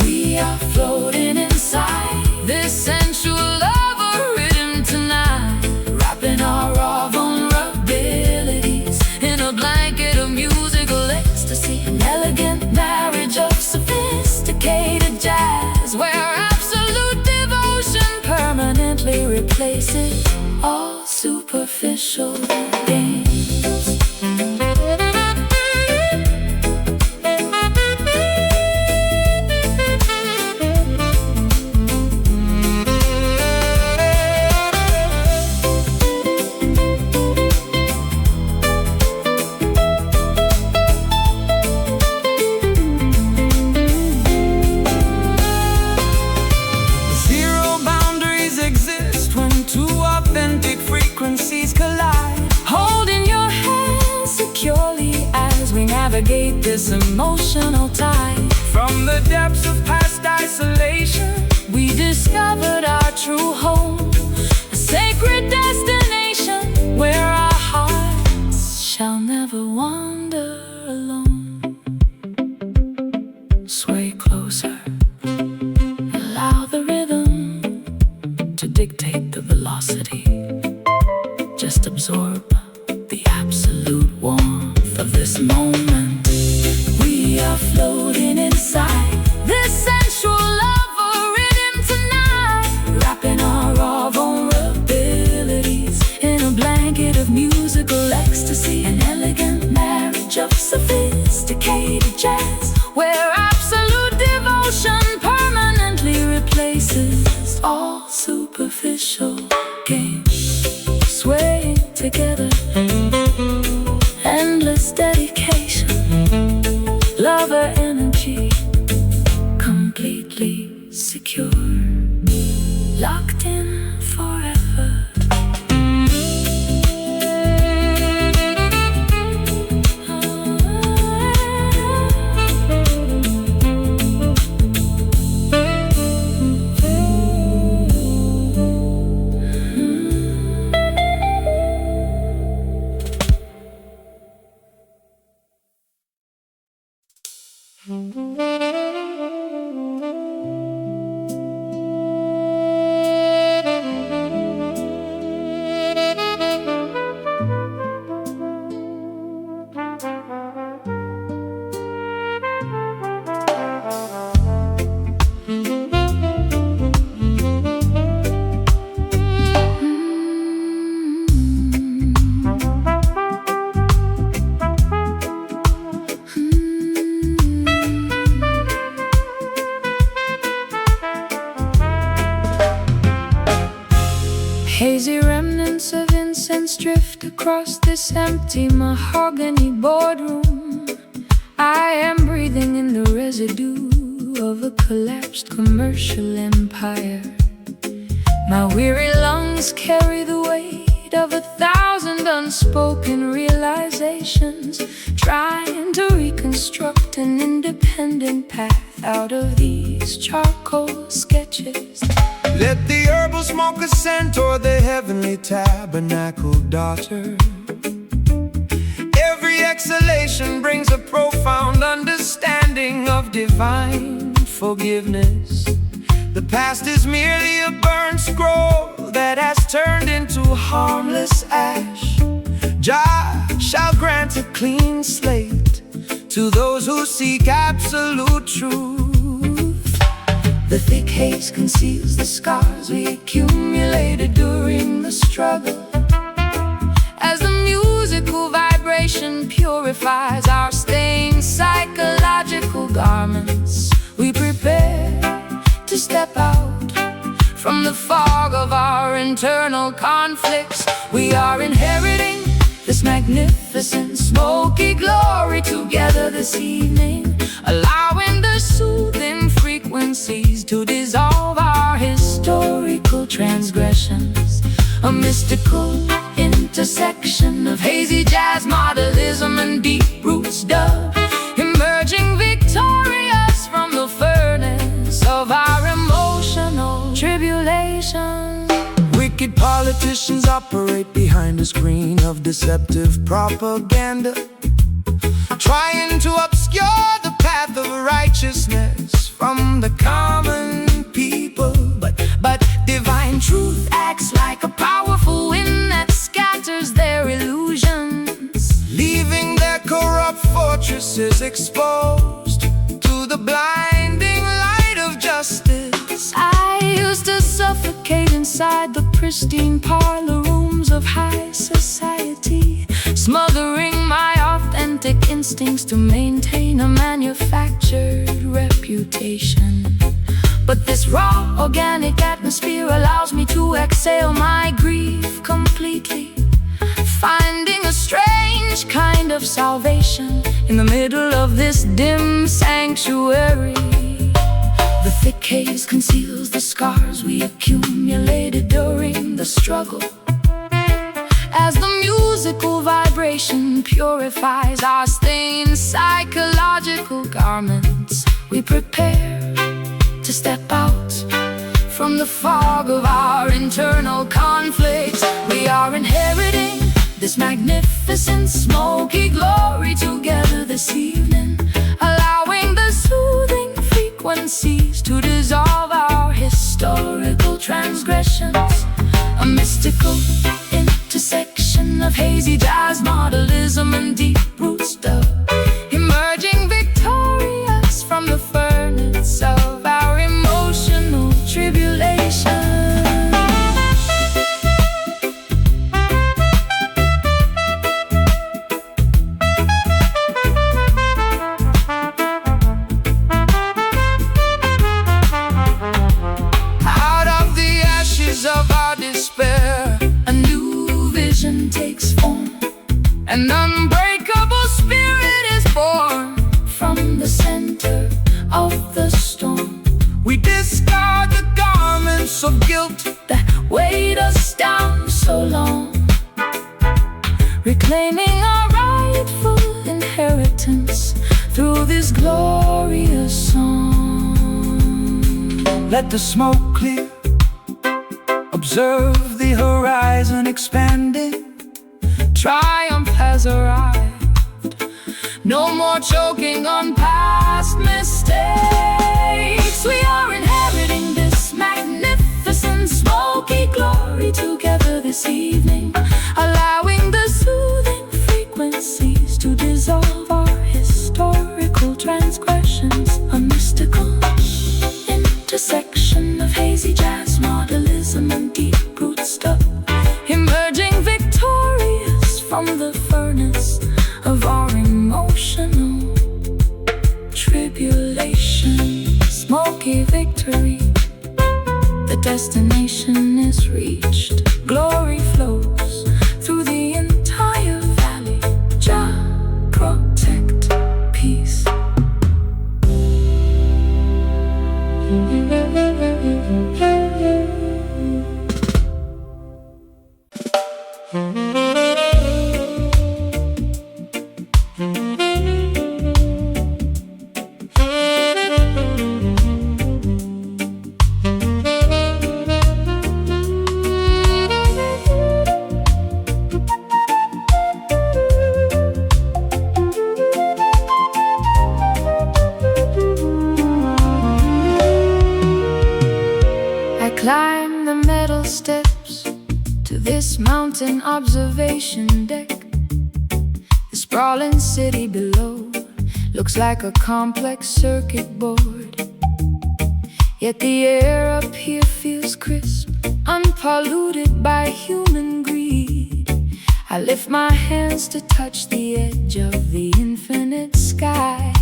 We are floating inside this sensual love rhythm tonight, wrapping our raw vulnerabilities in a blanket of musical ecstasy. An elegant marriage of sophisticated jazz, where absolute superficial games. Collide, holding your hand securely as we navigate this emotional tide. From the depths of past isolation, we discovered our true home, a sacred destination where our hearts shall never wander alone. Sway closer, allow the rhythm to dictate the velocity. Just absorb the absolute warmth of this moment. We are floating inside this sensual love rhythm tonight, wrapping our raw vulnerabilities in a blanket of musical ecstasy, an elegant marriage of sophisticated jazz, where absolute devotion permanently replaces all superficial games. Swaying together, endless dedication, lover energy, completely secure, locked in forever. hazy remnants of incense drift across this empty mahogany boardroom. I am breathing in the residue of a collapsed commercial empire. My weary lungs carry the weight of 1,000 unspoken realizations, trying to reconstruct an independent path out of these charcoal sketches. Let the herbal smoke ascend toward the heavenly tabernacle, daughter. Every exhalation brings a profound understanding of divine forgiveness. The past is merely a burned scroll that has turned into harmless ash. Jah shall grant a clean slate to those who seek absolute truth. The thick haze conceals the scars we accumulated during the struggle. As the musical vibration purifies our stained psychological garments, we prepare to step out from the fog of our internal conflicts. We are inheriting this magnificent smoky glory together this evening, allowing the soothing frequencies to dissolve our historical transgressions. A mystical intersection of hazy jazz, modernism, and deep roots dub, emerging victorious from the furnace of our emotional tribulation. Wicked politicians operate behind a screen of deceptive propaganda, trying to obscure the path of righteousness from the common people. But divine truth acts like a powerful wind that scatters their illusions, leaving their corrupt fortresses exposed to the blinding light of justice. I used to suffocate inside the pristine parlor rooms of high society, smothering my authentic instincts to maintain a manufactured reputation. But this raw, organic atmosphere allows me to exhale my grief completely, finding a strange kind of salvation in the middle of this dim sanctuary. The thick haze conceals the scars we accumulated during the struggle. As the musical vibration purifies our stained psychological garments, we prepare to step out from the fog of our internal conflicts. We are inheriting this magnificent smoky glory together this evening, allowing the soothing frequencies to dissolve our historical transgressions. A mystical intersection of hazy jazz, modelism, and deep root stuff, emerging victorious from the furnace of our emotional tribulation. Of our despair, a new vision takes form. an unbreakable spirit is born. From the center of the storm, We discard the garments of guilt that weighed us down so long, reclaiming our rightful inheritance through this glorious song. Let the smoke clear, observe the horizon expanding. Triumph has arrived, no more choking on past mistakes. We are inheriting this magnificent smoky glory together this evening, allowing the soothing frequencies to dissolve our historical transgressions. A mystical intersection of hazy jazz, modelism, and deep root stuff, emerging victorious from the furnace of our emotional tribulation. Smoky victory, the destination is reached. Glory flows through the entire valley. Jah protect peace. Climb the metal steps to this mountain observation deck. The sprawling city below looks like a complex circuit board, yet the air up here feels crisp, unpolluted by human greed. I lift my hands to touch the edge of the infinite sky.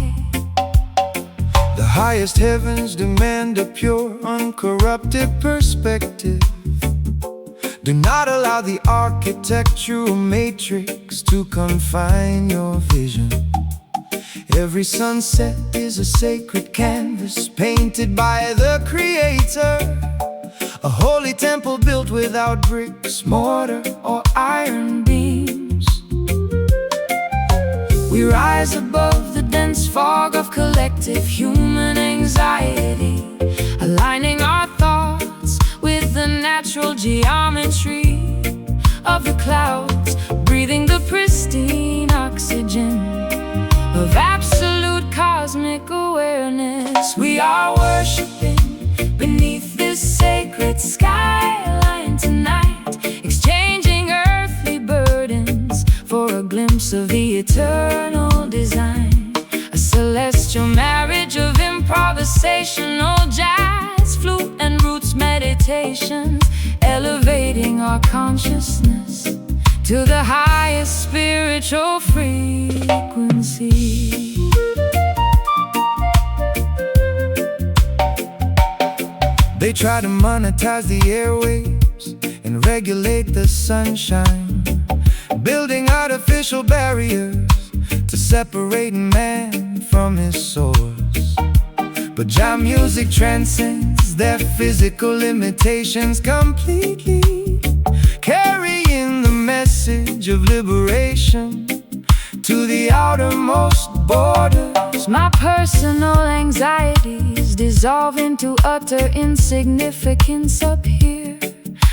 The highest heavens demand a pure, uncorrupted perspective. Do not allow the architectural matrix to confine your vision. Every sunset is a sacred canvas painted by the Creator, a holy temple built without bricks, mortar, or iron beams. We rise above the dense fog of collective human anxiety, aligning our thoughts with the natural geometry of the clouds, breathing the pristine oxygen of absolute cosmic awareness. We are worshiping beneath this sacred skyline tonight, exchanging earthly burdens for a glimpse of the eternal design. A celestial marriage of improvisational jazz, flute, and roots meditations, elevating our consciousness to the highest spiritual frequency. They try to monetize the airwaves and regulate the sunshine, building artificial barriers to separate man from his source. But Jah music transcends their physical limitations completely, carrying the message of liberation to the outermost borders. My personal anxieties dissolve into utter insignificance up here,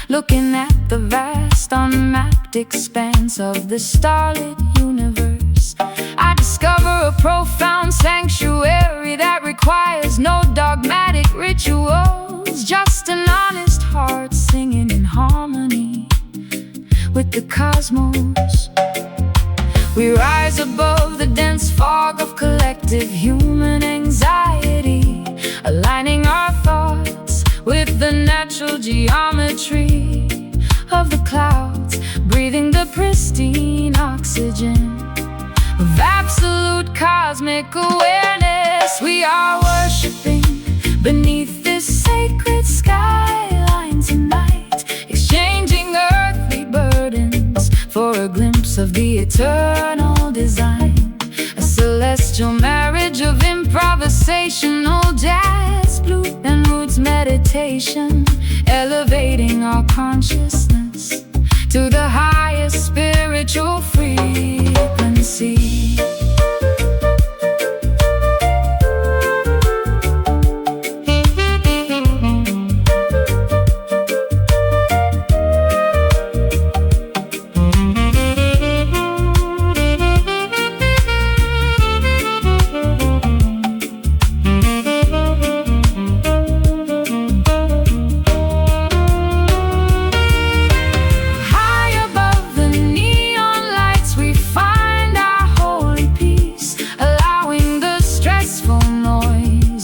looking at the vast unmapped expanse of the starlit universe. I discover a profound sanctuary that requires no dogmatic rituals, just an honest heart singing in harmony with the cosmos. We rise above the dense fog of collective human anxiety, aligning our thoughts with the natural geometry of the clouds, breathing the pristine oxygen of absolute cosmic awareness. We are worshiping beneath this sacred skyline tonight, exchanging earthly burdens for a glimpse of the eternal design. A celestial marriage of improvisational jazz, flute and roots meditation, elevating our consciousness to the highest spiritual frequency.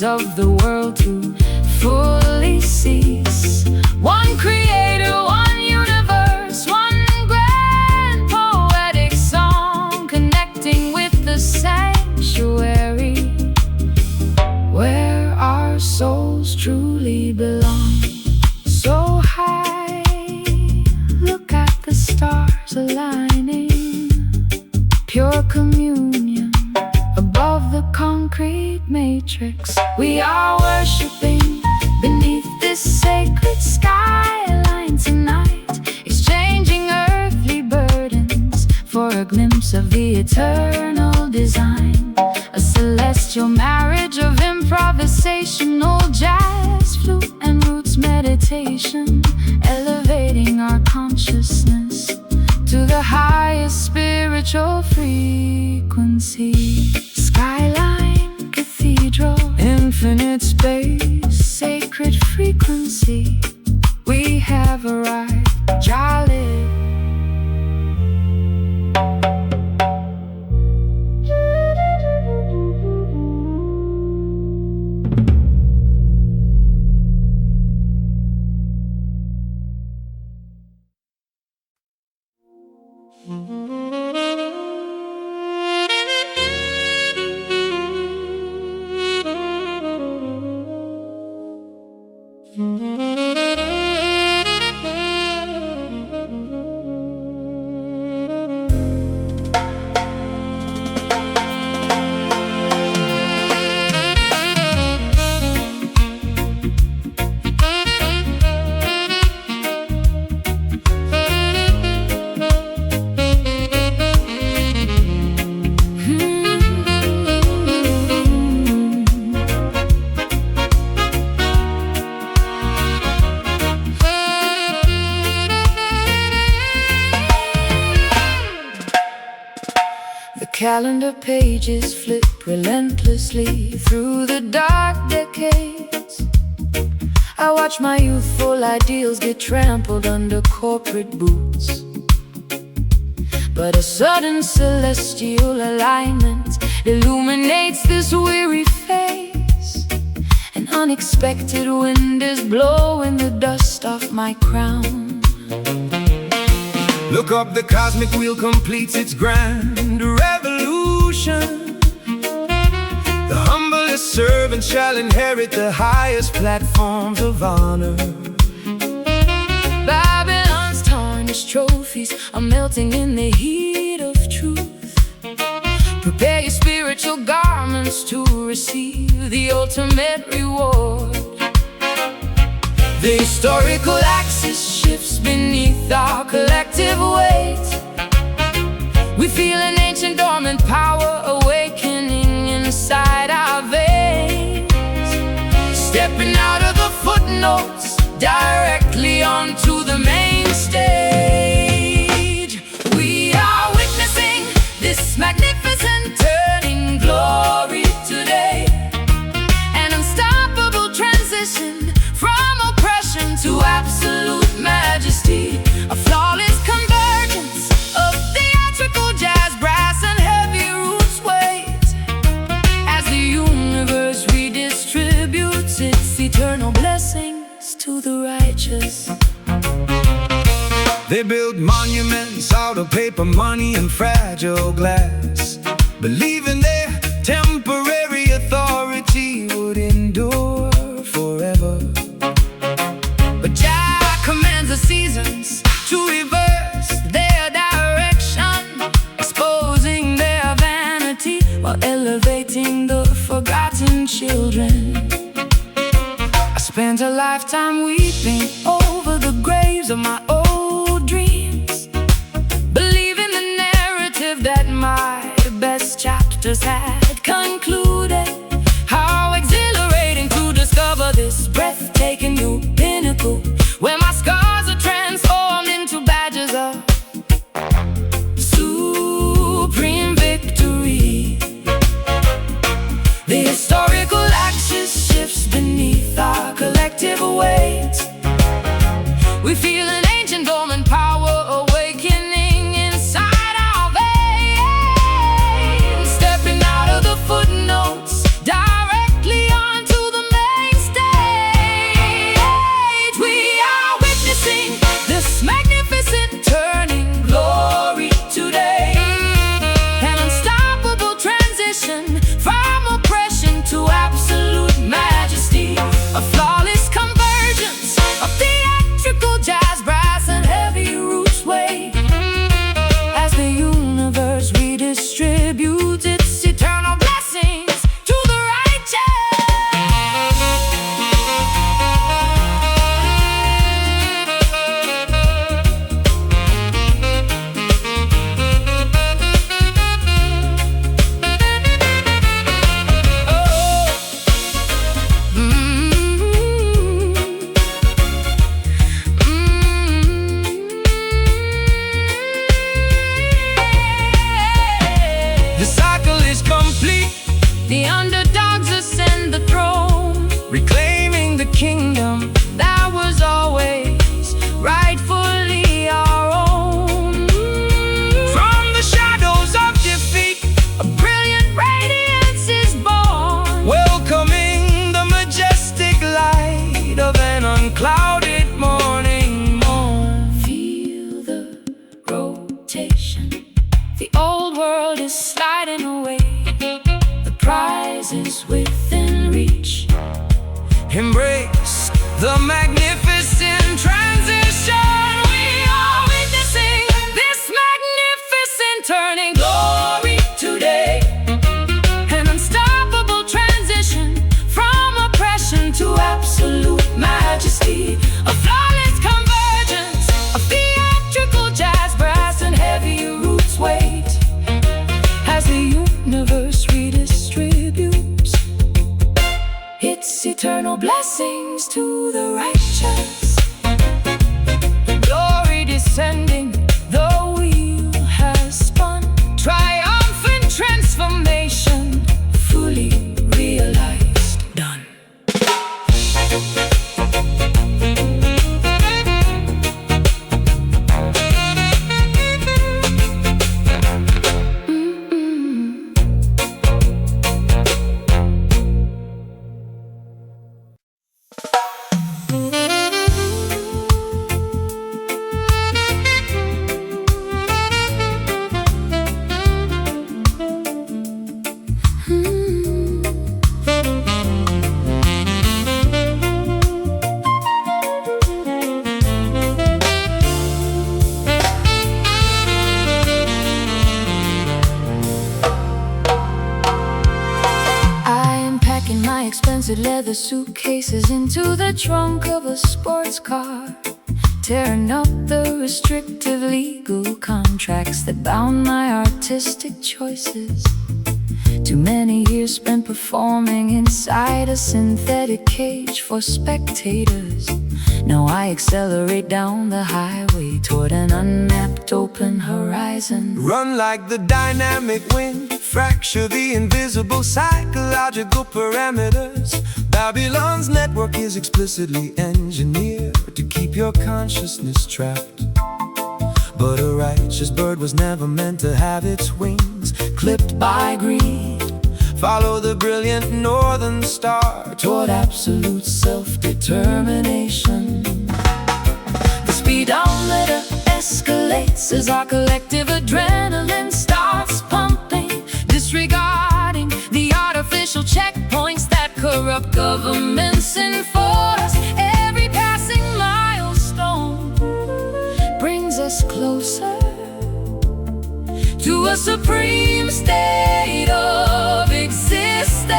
Of the world to fully cease. One creator, one universe, one grand poetic song, connecting with the sanctuary where our souls truly belong. So high, look at the stars aligning, pure communion above the concrete matrix. We are worshiping beneath this sacred skyline tonight, exchanging earthly burdens for a glimpse of the eternal design. A celestial marriage of improvisational jazz, flute and roots meditation, elevating our consciousness to the highest spiritual frequency. Skyline, cathedral, infinite space, sacred frequency. We have arrived, jolly. Calendar pages flip relentlessly through the dark decades. I watch my youthful ideals get trampled under corporate boots. But a sudden celestial alignment illuminates this weary face. An unexpected wind is blowing the dust off my crown. Look up, the cosmic wheel completes its grand revolution. The humblest servant shall inherit the highest platforms of honor. Babylon's tarnished trophies are melting in the heat of truth. Prepare your spiritual garments to receive the ultimate reward. The historical axis shifts beneath our collective weight. We feel an ancient dormant power awakening inside our veins. Stepping out of the footnotes directly onto the main stage. We are witnessing this magnificent turning glory today. An unstoppable transition from oppression to absolute majesty. A flawless convergence of theatrical jazz, brass, and heavy roots weight. As the universe redistributes its eternal blessings to the righteous. They build monuments out of paper, money, and fragile glass, believing their temporary authority would endure forever. But Jah commands the seasons to reverse their direction, exposing their vanity while elevating the forgotten children. I spent a lifetime weeping over the graves of my old dreams, believing the narrative that my best chapters had concluded. How exhilarating to discover this breathtaking new pinnacle, where my scars are transformed into badges of supreme victory. The historical axis shifts beneath our collective weight. We feel an ancient dormant power awakening inside our veins. Stepping out of the footnotes directly onto the main stage. We are witnessing this magnificent turning glory today. An unstoppable transition from oppression to absolute majesty. A flawless convergence of theatrical jazz, brass, and heavy roots weight. As the universe redistributes its eternal blessings to the The cycle is complete, The underdogs ascend the throne, reclaiming the kingdom that was always rightfully our own. from the shadows of defeat, A brilliant radiance is born, welcoming the majestic light of an unclouded morning morn. feel the rotation. The old world is sliding away. The prize is within reach. Embrace the magnificent transition. We are witnessing this magnificent turning glory today. An unstoppable transition from oppression to absolute majesty. A flawless convergence of theatrical jazz, brass, and heavy roots weight. As the universe redistributes its eternal blessings to the righteous. The glory descending, the wheel has spun. Triumphant transformation, fully realized, done. Rancid leather suitcases into the trunk of a sports car, tearing up the restrictive legal contracts that bound my artistic choices. Too many years spent performing inside a synthetic cage for spectators. Now I accelerate down the highway toward an unmapped open horizon. Run like the dynamic wind, fracture the invisible psychological parameters. Babylon's network is explicitly engineered to keep your consciousness trapped. But a righteous bird was never meant to have its wings clipped by greed. Follow the brilliant northern star toward absolute self-determination. The speedometer escalates as our collective adrenaline starts pumping, disregarding the artificial checkpoints that corrupt governments enforce. Every passing milestone brings us closer to a supreme state of existence.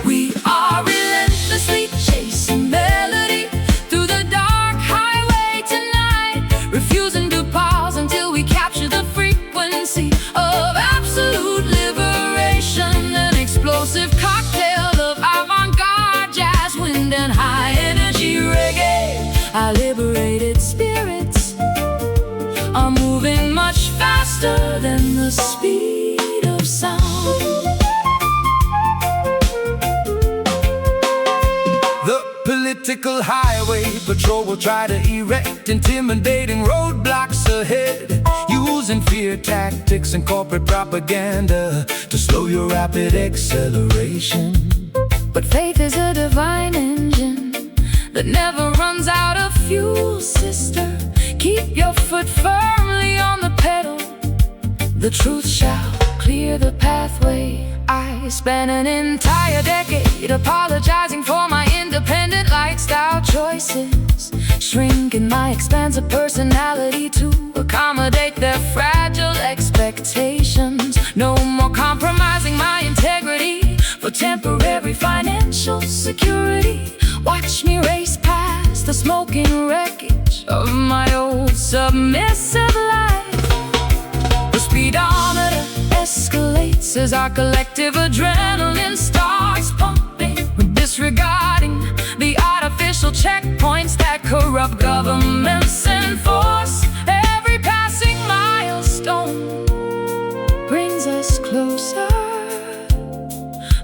We are relentlessly chasing melody through the dark highway tonight, refusing to pause until we capture the frequency of absolute liberation. An explosive cocktail of avant-garde jazz, wind and high-energy reggae. Our liberated spirits are moving much faster than the speed of sound. The political highway patrol will try to erect intimidating roadblocks ahead, using fear tactics and corporate propaganda to slow your rapid acceleration. But faith is a divine engine that never runs out of fuel, sister. Keep your foot firmly on the pedal. The truth shall clear the pathway. I spent an entire decade apologizing for my independent lifestyle choices, shrinking my expansive personality to accommodate their fragile expectations. No more compromising my integrity for temporary financial security. Watch me race past the smoking wreckage of my old submissive life. The speedometer escalates as our collective adrenaline starts pumping, disregarding the artificial checkpoints that corrupt governments enforce. Every passing milestone brings us closer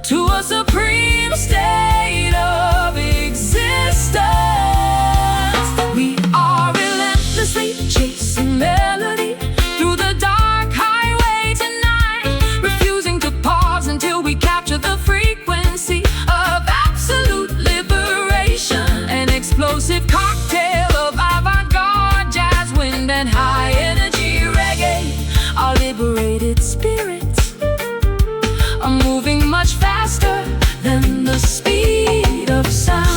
to a supreme state of existence. We are relentlessly chasing melody through the dark highway tonight, refusing to pause until we capture the frequency of absolute liberation. An explosive cocktail of avant-garde jazz, wind and high-energy reggae. Our liberated spirits are moving much faster than the speed of sound.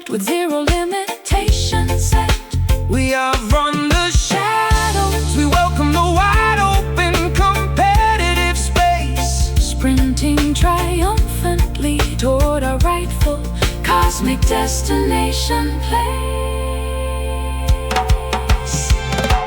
With zero limitations set, We have run the shadows, we welcome the wide open competitive space, sprinting triumphantly toward our rightful cosmic destination place.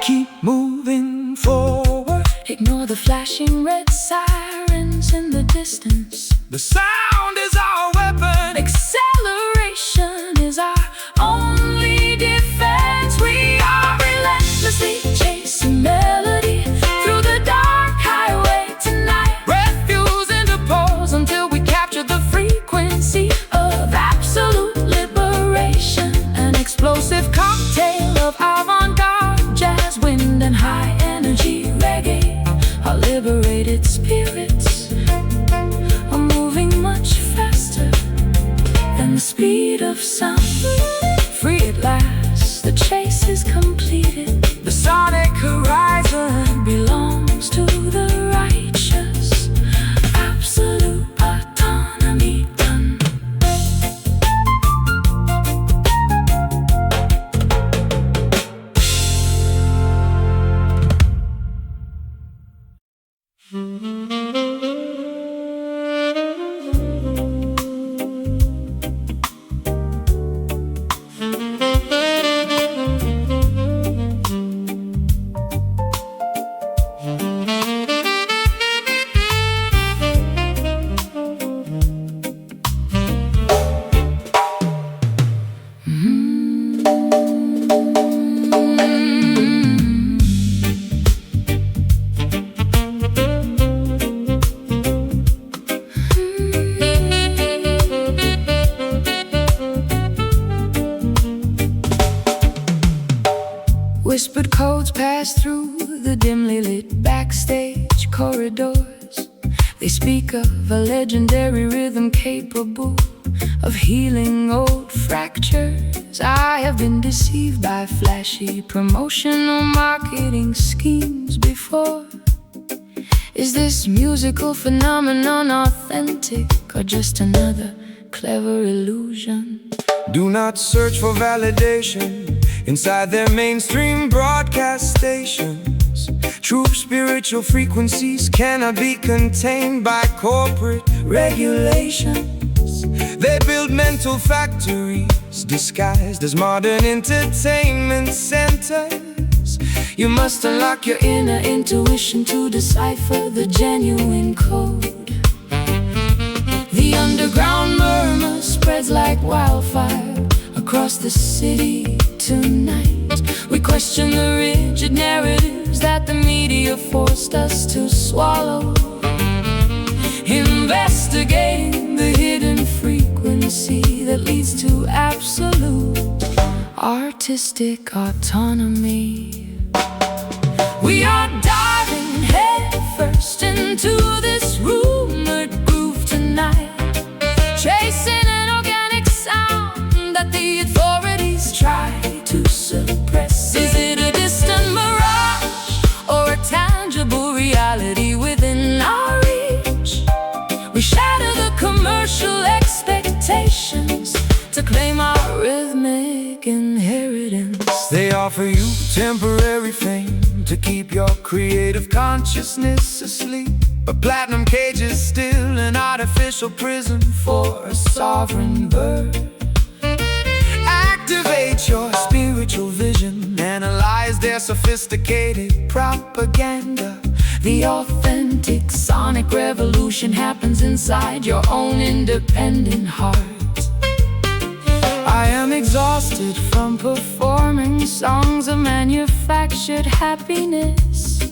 keep moving forward. Ignore the flashing red sirens in the distance. The sound is our weapon. Acceleration is our only defense. We are relentlessly chasing melody through the dark highway tonight, Refusing to pause until we capture the frequency of absolute liberation. An explosive cocktail of avant-garde jazz, wind and high-energy reggae. Our liberated spirits are moving much faster than the speed of sound. Free at last, the chase is completed. The sonic Horizon belongs to the righteous. Absolute autonomy done. Whispered codes pass through the dimly lit backstage corridors. They speak of a legendary rhythm capable of healing old fractures. I have been deceived by flashy promotional marketing schemes before. Is this musical phenomenon authentic or just another clever illusion? Do not search for validation inside their mainstream broadcast stations. True spiritual frequencies cannot be contained by corporate regulations. They build mental factories disguised as modern entertainment centers. You must unlock your inner intuition to decipher the genuine code. The underground murmur spreads like wildfire across the city tonight. We question the rigid narratives that the media forced us to swallow. Investigating the hidden frequency that leads to absolute artistic autonomy. We are diving headfirst into this rumored groove tonight, chasing an organic sound that the authorities try to suppress. Is it a distant mirage or a tangible reality within our reach? We shatter the commercial expectations to claim our rhythmic inheritance. They offer you temporary fame to keep your creative consciousness asleep. But platinum cage is still an artificial prison for a sovereign bird. Activate your spiritual vision, analyze their sophisticated propaganda. The authentic sonic revolution happens inside your own independent heart. I am Exhausted from performing songs of manufactured happiness,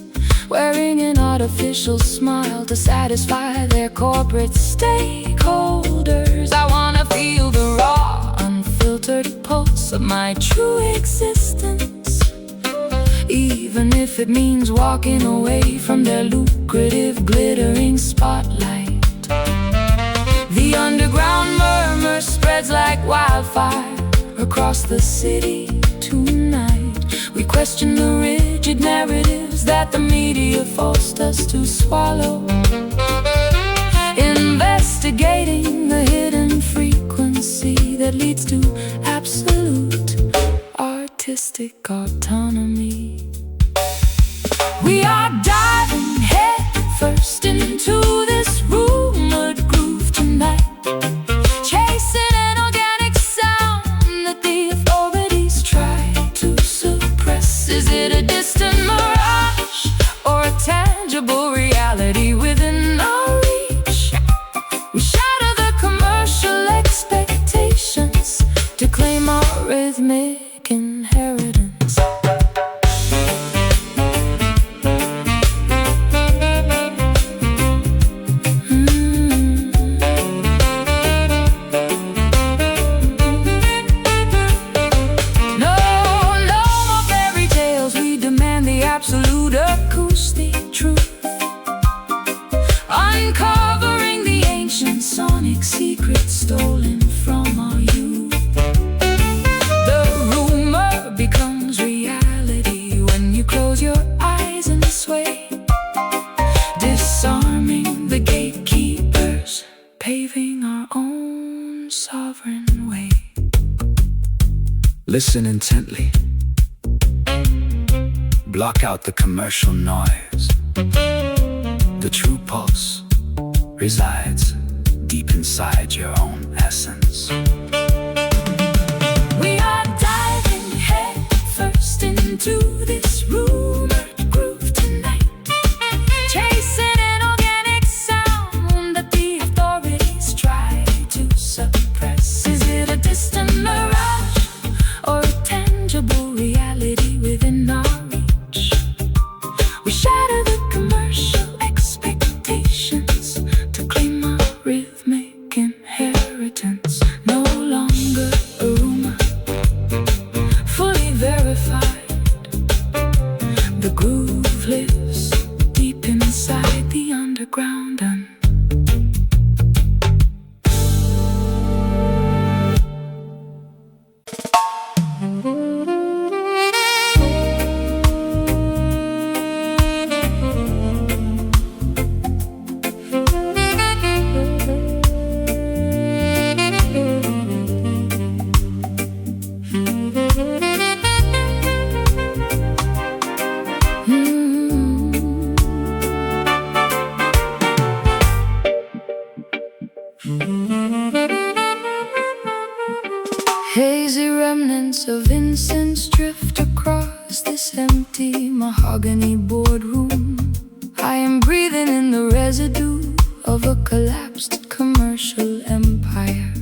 wearing an artificial smile to satisfy their corporate stakeholders. I wanna feel the raw, unfiltered pulse of my true existence, even if it means walking away from their lucrative, glittering spotlight. The underground murmur spreads like wildfire across the city tonight. We question the rigid narratives that the media forced us to swallow, investigating the hidden frequency that leads to absolute artistic autonomy. We are diving headfirst into this rumored groove tonight, chasing an organic sound that the authorities try to suppress. Is it a distant mirage or a tangible reality within our reach? We shatter the commercial expectations to claim our rhythmic inheritance. stolen from our youth. The rumor becomes reality when you close your eyes and sway, disarming the gatekeepers, paving our own sovereign way. Listen intently. Block out the commercial noise. The true pulse resides deep inside your own essence. We are diving head first into this rumored groove tonight, chasing an organic sound that the authorities try to suppress. Is it a distant mirage or a tangible reality within our reach? We shatter the commercial expectations to claim our rhythmic inheritance. No longer a rumor, fully verified. The groove lives deep inside the underground and hazy remnants of incense drift across this empty mahogany boardroom. I am breathing in the residue of a collapsed commercial empire.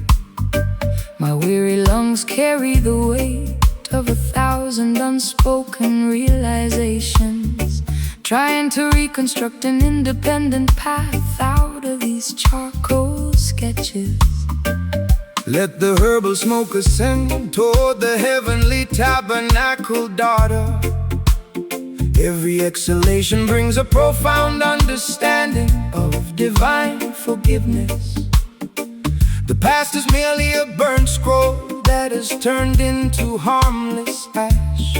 My weary lungs carry the weight of 1,000 unspoken realizations, trying to reconstruct an independent path out of these charcoal sketches. Let the herbal smoke ascend toward the heavenly tabernacle, daughter. Every exhalation brings a profound understanding of divine forgiveness. The past is merely a burnt scroll that is turned into harmless ash.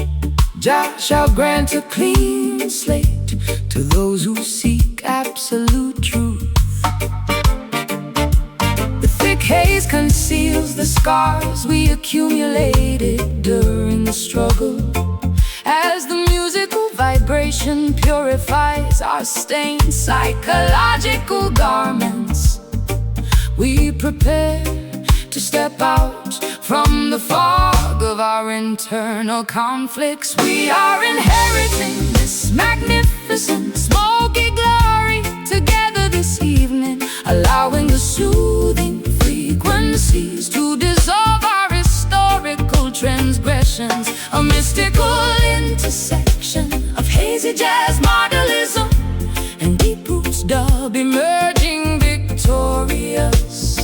Jah shall grant a clean slate to those who seek absolute truth. The thick haze conceals the scars we accumulated during the struggle, as the musical vibration purifies our stained psychological garments. We prepare to step out from the fog of our internal conflicts. We are inheriting this magnificent smoky glory together this evening, allowing the soothing frequencies to dissolve our historical transgressions. A mystical intersection of hazy jazz modelism and deep roots dub, emerging victorious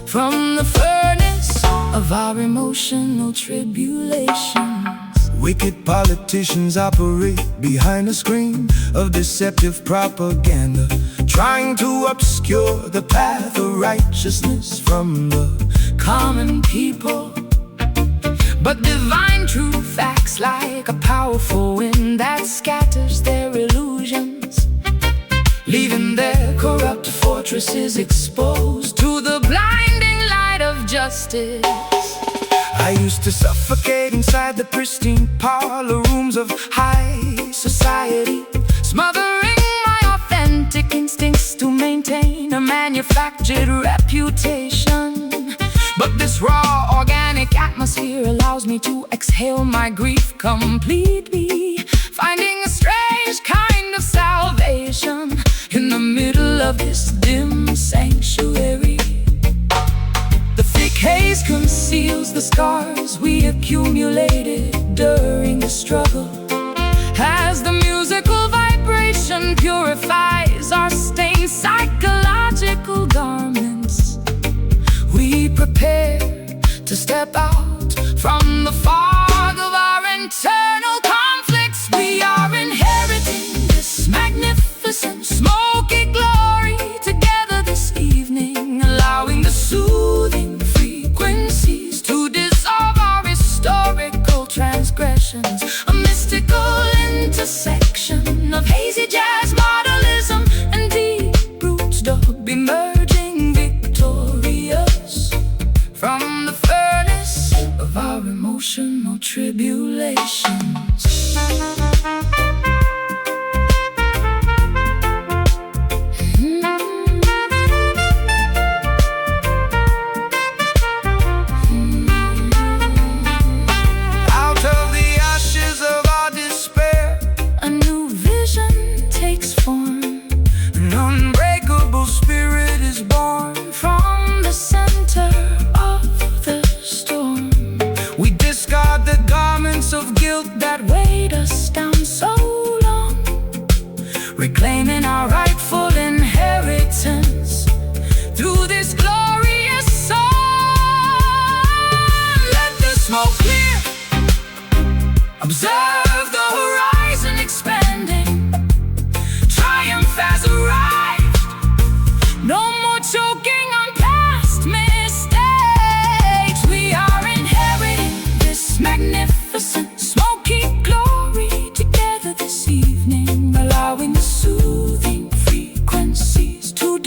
from the furnace of our emotional tribulations. Wicked politicians operate behind a screen of deceptive propaganda, trying to obscure the path of righteousness from the Common people, but divine truth acts like a powerful wind that scatters their illusions, leaving their corrupt fortresses exposed to the blinding light of justice. I used to suffocate inside the pristine parlor rooms of high society, Smothering my authentic instincts to maintain a manufactured reputation. But this raw, organic atmosphere allows me to exhale my grief completely, finding a strange kind of salvation in the middle of this dim sanctuary. The thick haze conceals the scars we accumulated during the struggle, as the musical vibration purifies our stained psychological garments. We prepare to step out from the fog of our internal conflicts. We are inheriting this magnificent smoky glory together this evening, allowing the soothing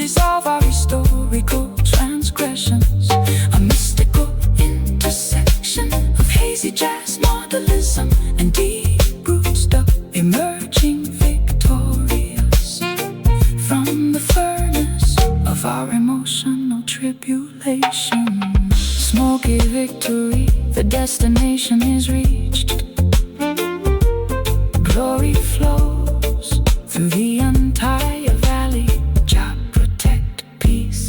dissolve our historical transgressions. A mystical intersection of hazy jazz, modelism, and deep roots up, emerging victorious from the furnace of our emotional tribulation. Smoky victory, the destination is reached. Glory flows through the entire valley. Jah protect peace.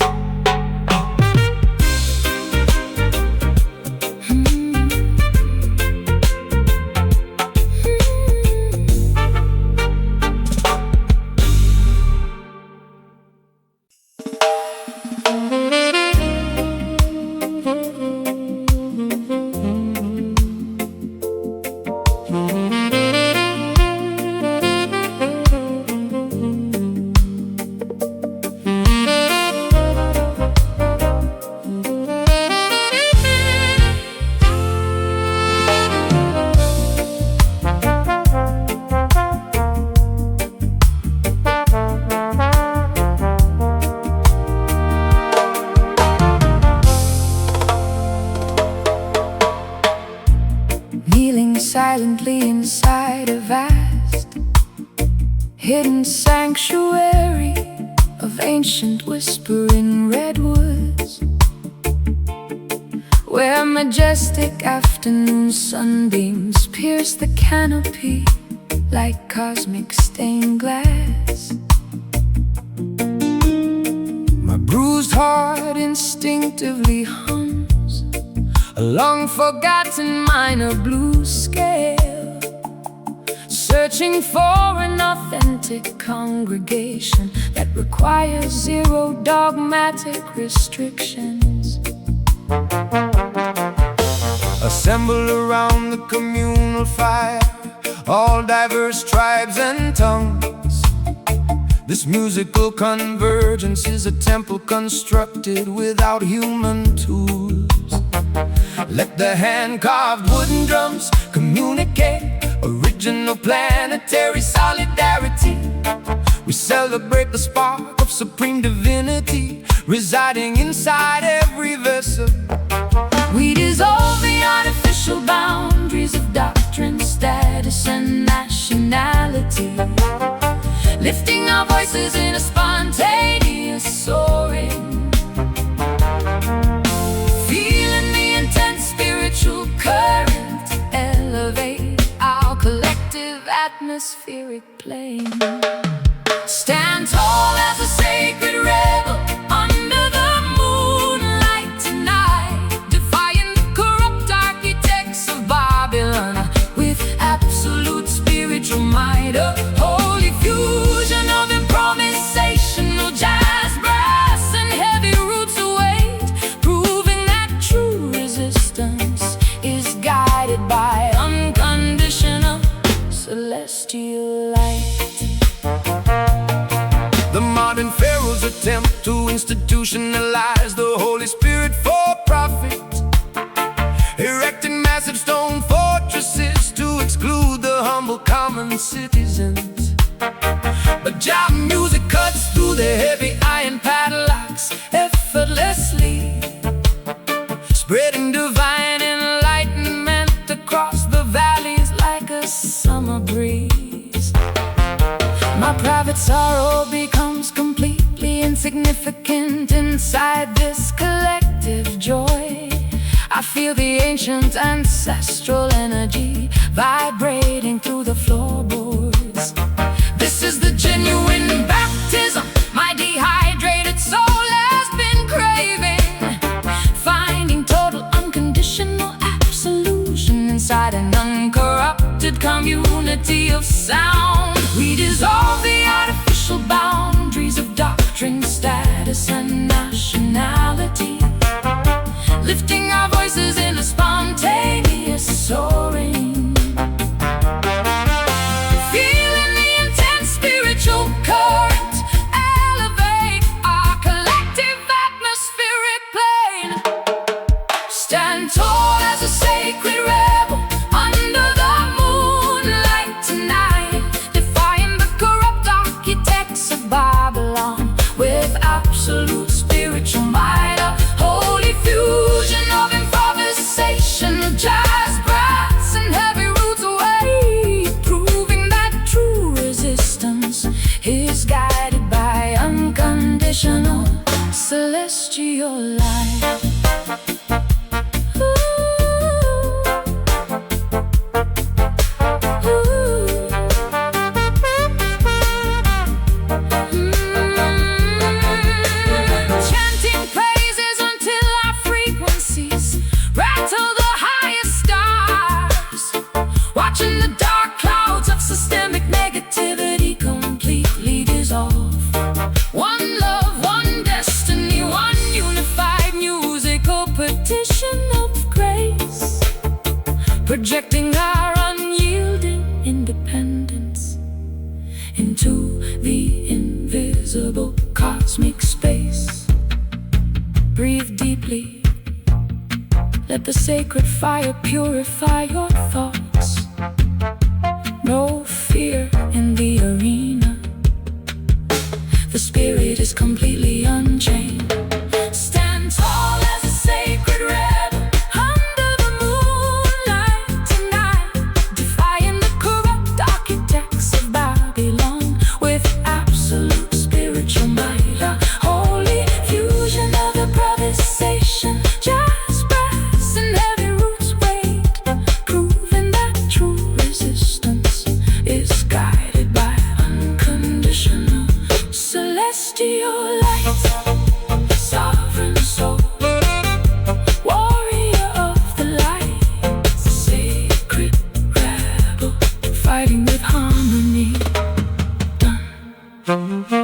Kneeling silently inside a vast, hidden sanctuary of ancient whispering redwoods, where majestic afternoon sunbeams pierce the canopy like cosmic stained glass. My bruised heart instinctively hums a long-forgotten minor blues scale, searching for an authentic congregation that requires zero dogmatic restrictions. Assemble around the communal fire, all diverse tribes and tongues. This musical convergence is a temple constructed without human tools. Let the hand-carved wooden drums communicate original planetary solidarity. We celebrate the spark of supreme divinity residing inside every vessel. We dissolve the artificial boundaries of doctrine, status, and nationality, lifting our voices in a spontaneous soaring. Spiritual current elevate our collective atmospheric plane. Stand tall as a sacred rebel under the moonlight tonight, defying the corrupt architects of Babylon with absolute spiritual might. A holy fusion of improvisational jazz, brass, and heavy roots await, proving that true resistance is guided by unconditional celestial light. The modern pharaohs attempt to institutionalize the Holy Spirit for profit, erecting massive stone fortresses to exclude the humble common citizens. But Jah music cuts through the heavy iron padlocks effortlessly, spreading divine enlightenment across the valleys like a summer breeze. My private sorrow becomes completely insignificant inside this collective joy. I feel the ancient ancestral energy vibrating through the floorboards. This is the genuine baptism my dehydrated soul has been craving, finding total unconditional absolution inside an uncorrupted community of sound. We dissolve the artificial boundaries of doctrine, status, and nationality, lifting our voices in a spontaneous soaring. Feeling the intense spiritual current elevate our collective atmospheric plane. Stand tall as a sacred rebel under the moonlight tonight, defying the corrupt architects of Babylon with our absolute spiritual might, a holy fusion of improvisation, jazz, brass, and heavy roots away, proving that true resistance is guided by unconditional celestial light. Watching the dark clouds of systemic negativity completely dissolve. One love, one destiny, one unified musical petition of grace, projecting our unyielding independence into the invisible cosmic space. Breathe deeply. Let the sacred fire purify your thoughts. No fear in the arena. The spirit is completely unchained. Stand tall as a sacred rebel under the moonlight tonight, defying the corrupt architects of Babylon with absolute spiritual might. A holy fusion of improvisation, jazz, brass, and heavy roots weight, proving that true resistance is guided by unconditional celestial light. Sovereign soul, warrior of the light, sacred rebel, fighting with harmony. Done.